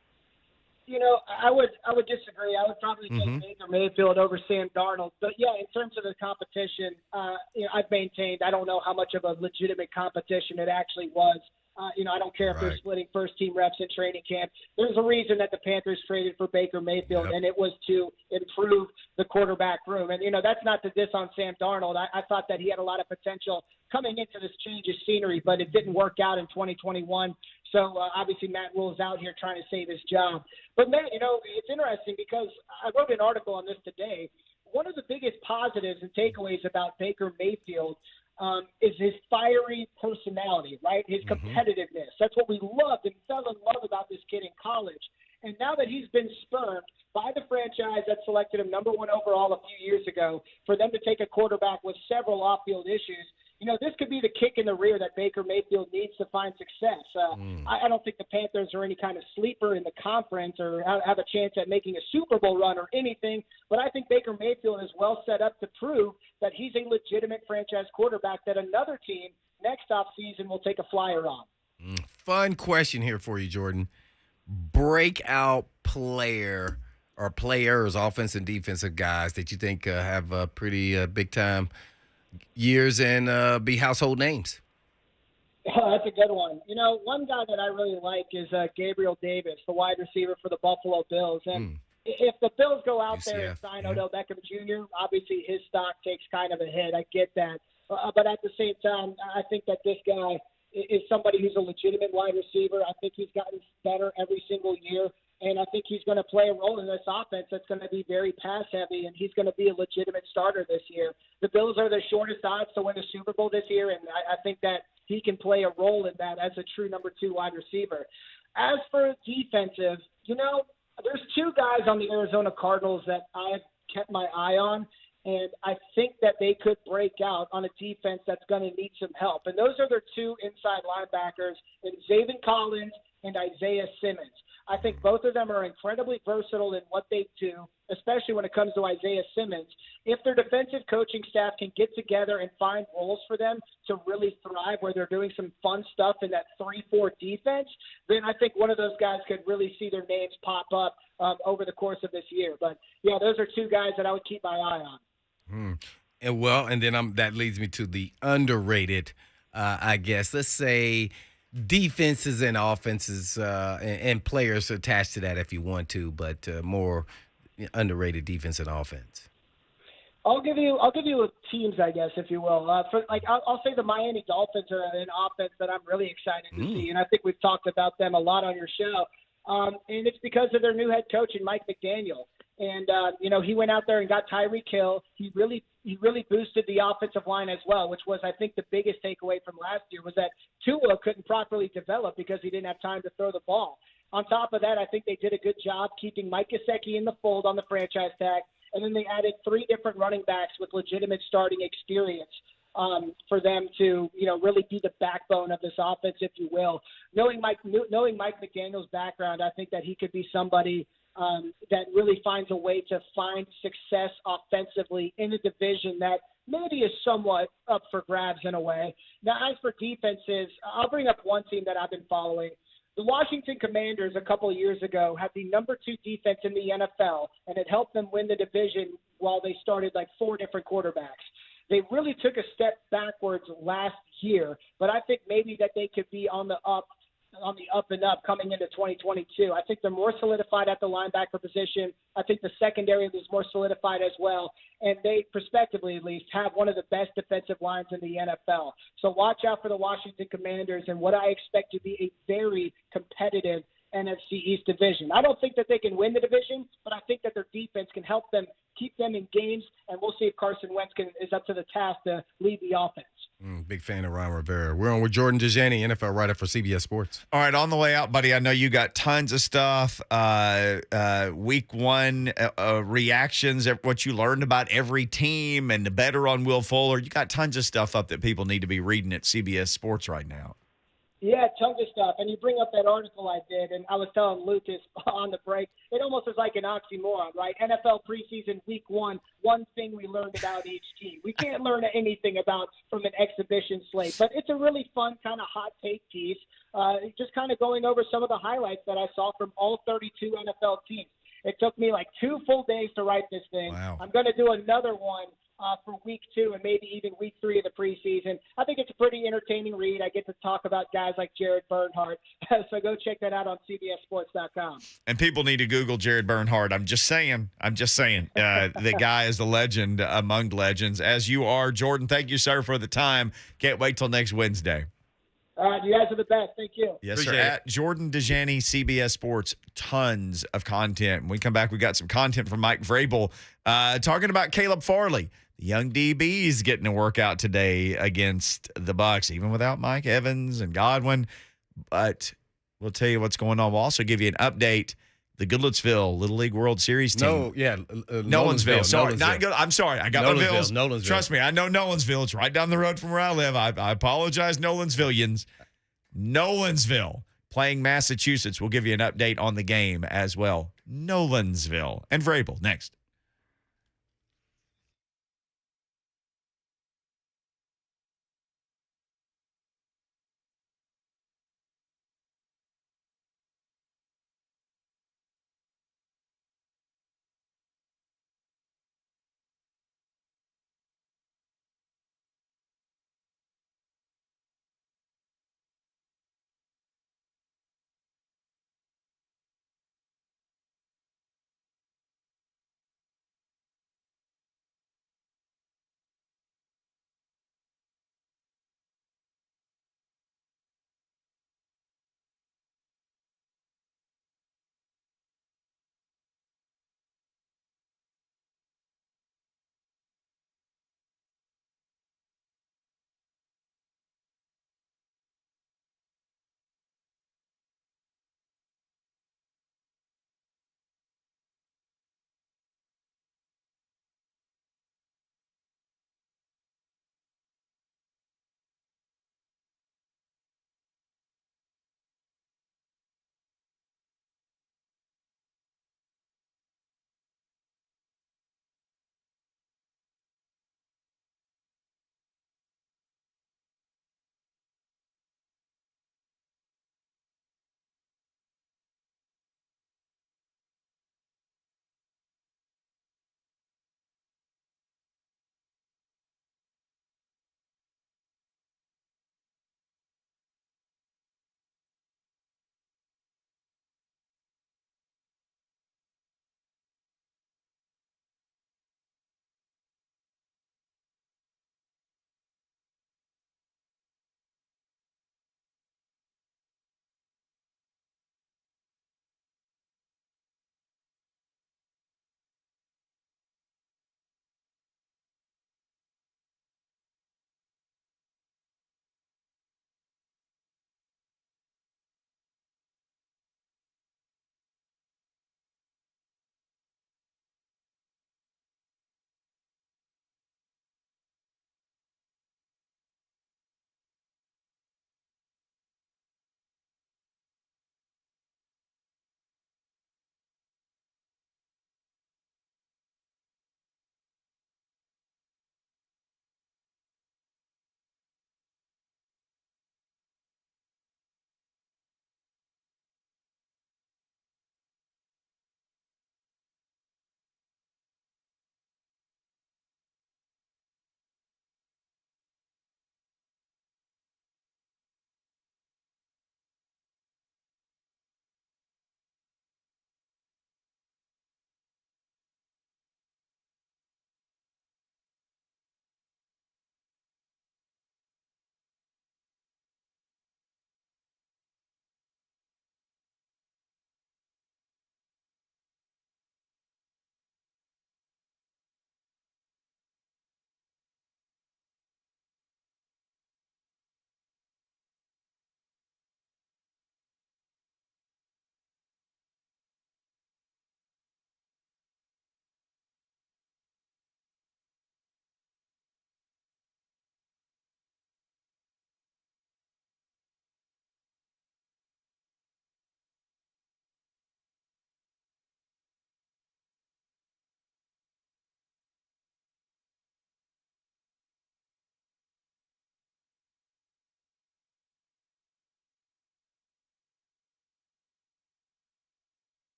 I would disagree. I would probably take Baker Mayfield over Sam Darnold. But, yeah, in terms of the competition, I've maintained I don't know how much of a legitimate competition it actually was. I don't care if they're splitting first-team reps in training camp. There's a reason that the Panthers traded for Baker Mayfield, and it was to improve the quarterback room. And, that's not to diss on Sam Darnold. I thought that he had a lot of potential coming into this change of scenery, but it didn't work out in 2021. So, obviously, Matt Rule is out here trying to save his job. But, Matt, it's interesting because I wrote an article on this today. One of the biggest positives and takeaways about Baker Mayfield is his fiery personality, right? His competitiveness. That's what we loved and fell in love about this kid in college. And now that he's been spurned by the franchise that selected him number 1 overall a few years ago, for them to take a quarterback with several off-field issues, this could be the kick in the rear that Baker Mayfield needs to find success. I don't think the Panthers are any kind of sleeper in the conference or have a chance at making a Super Bowl run or anything, but I think Baker Mayfield is well set up to prove that he's a legitimate franchise quarterback that another team next offseason will take a flyer on. Fun question here for you, Jordan. Breakout player or players, offensive and defensive guys that you think have a pretty big-time years and be household names? Oh, that's a good one. One guy that I really like is Gabriel Davis, the wide receiver for the Buffalo Bills. And if the Bills go out there and sign Odell Beckham Jr., obviously his stock takes kind of a hit. I get that. But at the same time, I think that this guy is somebody who's a legitimate wide receiver. I think he's gotten better every single year. And I think he's going to play a role in this offense that's going to be very pass-heavy, and he's going to be a legitimate starter this year. The Bills are the shortest odds to win the Super Bowl this year, and I think that he can play a role in that as a true number 2 wide receiver. As for defensive, there's 2 guys on the Arizona Cardinals that I've kept my eye on, and I think that they could break out on a defense that's going to need some help. And those are their 2 inside linebackers, in Zaven Collins and Isaiah Simmons. I think both of them are incredibly versatile in what they do, especially when it comes to Isaiah Simmons. If their defensive coaching staff can get together and find roles for them to really thrive where they're doing some fun stuff in that 3-4 defense, then I think one of those guys could really see their names pop up over the course of this year. But, yeah, those are 2 guys that I would keep my eye on. And then that leads me to the underrated, I guess. Let's say defenses and offenses and players attached to that if you want to, but more underrated defense and offense. I'll give you teams, I guess, if you will. I'll say the Miami Dolphins are an offense that I'm really excited to see, and I think we've talked about them a lot on your show. And it's because of their new head coach, Mike McDaniel. And he went out there and got Tyreek Hill. He really boosted the offensive line as well, which was, I think, the biggest takeaway from last year was that Tua couldn't properly develop because he didn't have time to throw the ball. On top of that, I think they did a good job keeping Mike Gesicki in the fold on the franchise tag, and then they added 3 different running backs with legitimate starting experience for them to, really be the backbone of this offense, if you will. Knowing Mike McDaniel's background, I think that he could be somebody that really finds a way to find success offensively in a division that maybe is somewhat up for grabs in a way. Now, as for defenses, I'll bring up one team that I've been following. The Washington Commanders a couple of years ago had the number 2 defense in the NFL, and it helped them win the division while they started 4 different quarterbacks. They really took a step backwards last year, but I think maybe that they could be on the up and up coming into 2022. I think they're more solidified at the linebacker position. I think the secondary is more solidified as well. And they, prospectively at least, have one of the best defensive lines in the NFL. So watch out for the Washington Commanders and what I expect to be a very competitive NFC East division. I don't think that they can win the division, but I think that their defense can help them keep them in games, and we'll see if Carson Wentz is up to the task to lead the offense. Big fan of Ron Rivera. We're on with Jordan DeJani, NFL writer for CBS Sports. All right, on the way out, buddy, I know you got tons of stuff. Week one reactions, what you learned about every team and the better on Will Fuller. You got tons of stuff up that people need to be reading at CBS Sports right now. Yeah, tons of stuff. And you bring up that article I did, and I was telling Lucas on the break, it almost is like an oxymoron, right? NFL preseason week one thing we learned about each team. We can't learn anything about from an exhibition slate, but it's a really fun kind of hot take piece, just kind of going over some of the highlights that I saw from all 32 NFL teams. It took me like 2 full days to write this thing. Wow. I'm going to do another one for week 2 and maybe even week 3 of the preseason. I think it's a pretty entertaining read. I get to talk about guys like Jared Bernhardt. So go check that out on CBSSports.com. And people need to Google Jared Bernhardt. I'm just saying. The guy is a legend among legends, as you are. Jordan, thank you, sir, for the time. Can't wait till next Wednesday. All right, you guys are the best. Thank you. Yes, Appreciate sir. it. At Jordan DeJani, CBS Sports, tons of content. When we come back, we got some content from Mike Vrabel talking about Caleb Farley. The young DBs getting a workout today against the Bucs, even without Mike Evans and Godwin. But we'll tell you what's going on. We'll also give you an update. The Goodlettsville Little League World Series team. Nolensville. Sorry, not good. I'm sorry. I got my bills. Nolensville. Trust me, I know Nolensville. It's right down the road from where I live. I apologize, Nolensvillians. Nolensville playing Massachusetts. We'll give you an update on the game as well. Nolensville and Vrabel next.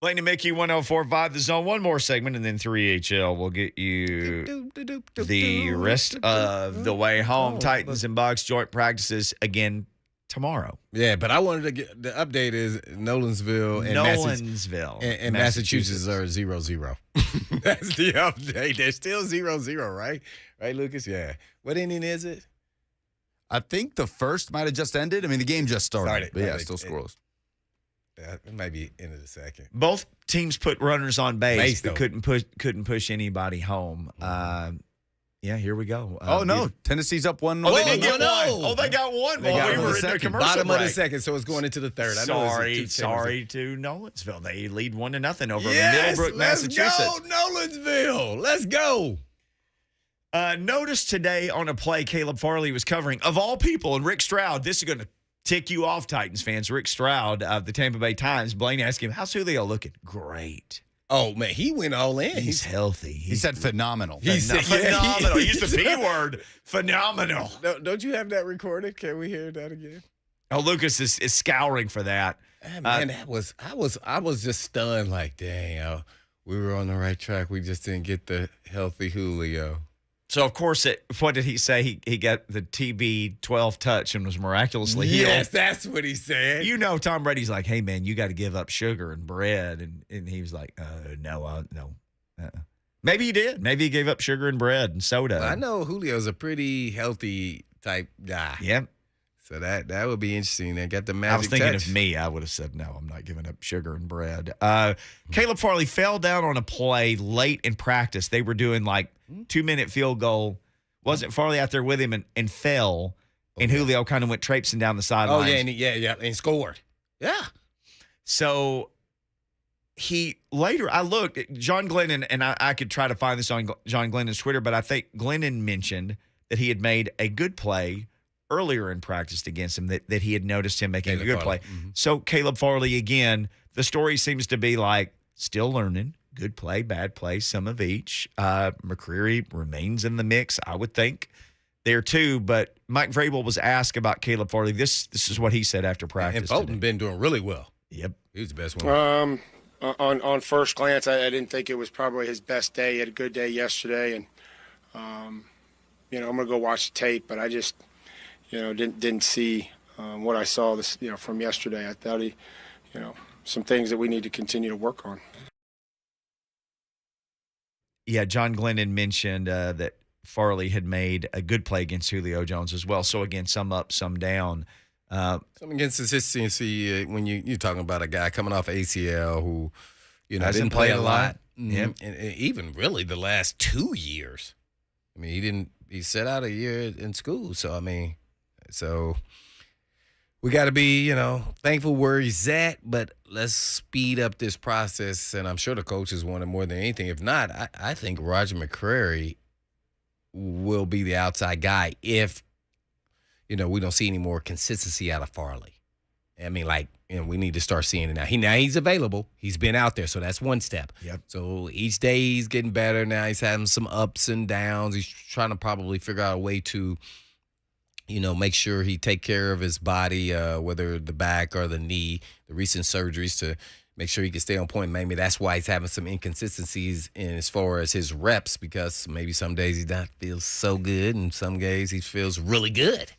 Blaine and Mickey, 104.5 The Zone. One more segment, and then 3HL will get you the rest of the way home. Titans and Bucs joint practices again tomorrow. Yeah, but I wanted to get the update is Nolensville and Massachusetts are 0-0. That's the update. They're still 0-0, right? Right, Lucas? Yeah. What inning is it? I think the first might have just ended. I mean, the game just started. But yeah, still scoreless. Yeah, it might be into the second. Both teams put runners on base, but couldn't push anybody home. Yeah, here we go. Tennessee's up 1-0. Oh, they did get one. Oh, they got one. We were in the commercial bottom break. of the second, so it's going into the third. Sorry to Nolensville. They lead 1-0 over Middlebrook, Massachusetts. Let's go, Nolensville. Let's go. Notice today on a play Caleb Farley was covering, of all people, and Rick Stroud, this is going to tick you off, Titans fans. Rick Stroud of the Tampa Bay Times, Blaine asked him, how's Julio looking? Great. Oh, man, he went all in. He's healthy. He said phenomenal. He said phenomenal. He used the P word, phenomenal. Don't you have that recorded? Can we hear that again? Oh, Lucas is scouring for that. Man, I was just stunned like, dang, we were on the right track. We just didn't get the healthy Julio. So, of course, what did he say? He got the TB12 touch and was miraculously healed. Yes, that's what he said. You know, Tom Brady's like, hey, man, you got to give up sugar and bread. And he was like, no. Maybe he did. Maybe he gave up sugar and bread and soda. Well, I know Julio's a pretty healthy type guy. Yep. So that would be interesting. They got the magic I was thinking touch. of me. I would have said, no, I'm not giving up sugar and bread. Caleb Farley fell down on a play late in practice. They were doing like 2-minute field goal. Wasn't Farley out there with him and fell, and Julio kind of went traipsing down the sideline. Oh, yeah, and scored. Yeah. So I looked, John Glennon, and I could try to find this on John Glennon's Twitter, but I think Glennon mentioned that he had made a good play earlier in practice against him, that he had noticed him making a good play. Mm-hmm. So Caleb Farley, again, the story seems to be like, still learning, good play, bad play, some of each. McCreary remains in the mix, I would think, there too. But Mike Vrabel was asked about Caleb Farley. This is what he said after practice. And Fulton been doing really well. Yep. He was the best one. On first glance, I didn't think it was probably his best day. He had a good day yesterday, and I'm gonna go watch the tape. But I just, didn't see what I saw from yesterday. I thought he, some things that we need to continue to work on. Yeah, John Glennon mentioned that Farley had made a good play against Julio Jones as well. So again, some up, some down. Some inconsistency when you're talking about a guy coming off ACL who, didn't play a lot. Yep. And even really the last 2 years. I mean, he sat out a year in school. So, we got to be, thankful where he's at, but let's speed up this process. And I'm sure the coaches want it more than anything. If not, I think Roger McCreary will be the outside guy if, we don't see any more consistency out of Farley. I mean, we need to start seeing it now. He's available. He's been out there, so that's one step. Yep. So each day he's getting better. Now he's having some ups and downs. He's trying to probably figure out a way to, make sure he take care of his body, whether the back or the knee, the recent surgeries, to make sure he can stay on point. Maybe that's why he's having some inconsistencies in as far as his reps, because maybe some days he not feels so good and some days he feels really good.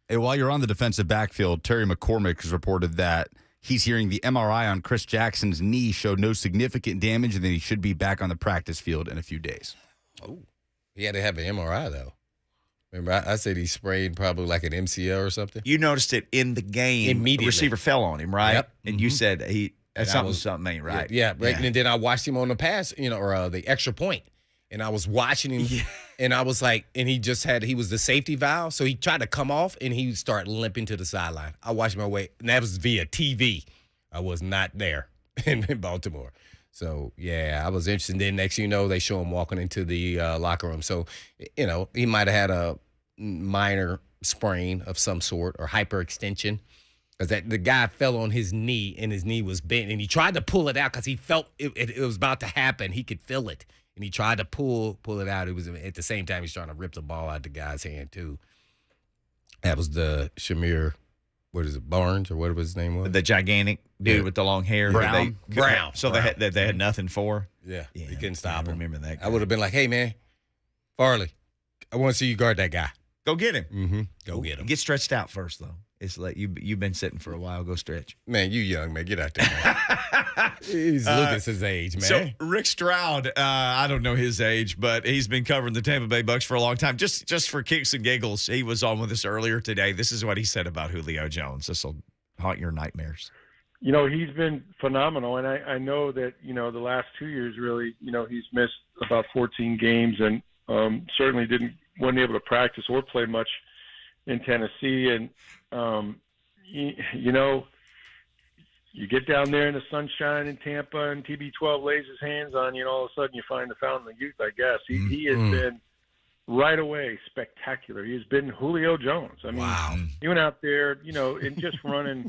Hey, while you're on the defensive backfield, Terry McCormick has reported that he's hearing the MRI on Chris Jackson's knee showed no significant damage and that he should be back on the practice field in a few days. Oh, he had to have an MRI, though. Remember, I said he sprayed probably like an MCL or something. You noticed it in the game. Immediately. The receiver fell on him, right? Yep. And you said something ain't right. Yeah, right. And then I watched him on the pass, or the extra point. And I was watching him, and I was like, and he was the safety valve, so he tried to come off, and he started limping to the sideline. I watched my way, and that was via TV. I was not there in Baltimore. So, yeah, I was interested. And then next thing you know, they show him walking into the locker room. So, he might have had a minor sprain of some sort or hyperextension, because the guy fell on his knee, and his knee was bent, and he tried to pull it out because he felt it was about to happen. He could feel it. And he tried to pull it out. It was at the same time he's trying to rip the ball out the guy's hand too. That was the Shamir what is it, Barnes or whatever his name was? The gigantic dude with the long hair. Brown. So Brown. they had nothing for. Yeah, he couldn't stop him. Remember that guy. I would have been like, hey, man, Farley, I want to see you guard that guy. Go get him. Mm-hmm. Go get him. Get stretched out first, though. It's like you've been sitting for a while. Go stretch. Man, you young, man. Get out there, man. He's Lucas's age, man. So Rick Stroud, I don't know his age, but he's been covering the Tampa Bay Bucs for a long time. Just for kicks and giggles, he was on with us earlier today. This is what he said about Julio Jones. This will haunt your nightmares. He's been phenomenal, and I know that, the last 2 years really, he's missed about 14 games and certainly wasn't able to practice or play much in Tennessee. And, you get down there in the sunshine in Tampa and TB12 lays his hands on you, and all of a sudden you find the fountain of youth, I guess. He has been right away spectacular. He has been Julio Jones. I mean, wow. He went out there, and just running,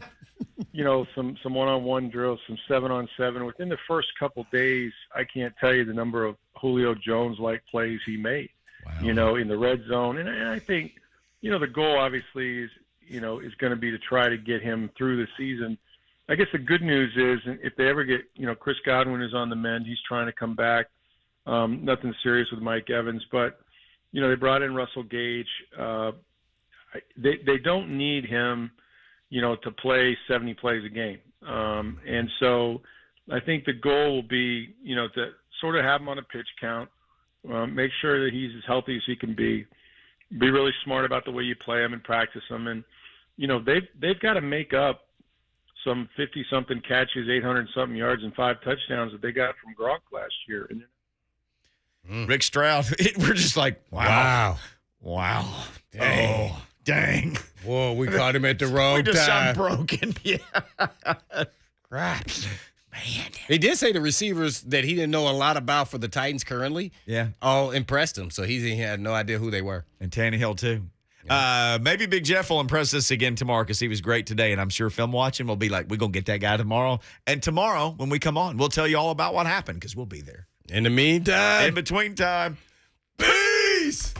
some one-on-one drills, some 7-on-7. Within the first couple days, I can't tell you the number of Julio Jones-like plays he made, in the red zone. And I think, the goal obviously is going to be to try to get him through the season. I guess the good news is if they ever get, Chris Godwin is on the mend. He's trying to come back. Nothing serious with Mike Evans, but, they brought in Russell Gage. They don't need him, to play 70 plays a game. And so I think the goal will be, to sort of have him on a pitch count, make sure that he's as healthy as he can be really smart about the way you play him and practice him. And, they've got to make up some 50-something catches, 800-something yards, and 5 touchdowns that they got from Gronk last year. And Rick Stroud, we're just like, wow. Dang. Oh, dang. Whoa, we caught him at the wrong we just time. sound broken. Yeah. Crap. Man. He did say the receivers that he didn't know a lot about for the Titans currently. Yeah. All impressed him. So he had no idea who they were. And Tannehill, too. Maybe Big Jeff will impress us again tomorrow because he was great today, and I'm sure film watching will be like, we're going to get that guy tomorrow. And tomorrow, when we come on, we'll tell you all about what happened because we'll be there. In the meantime. In between time. Peace.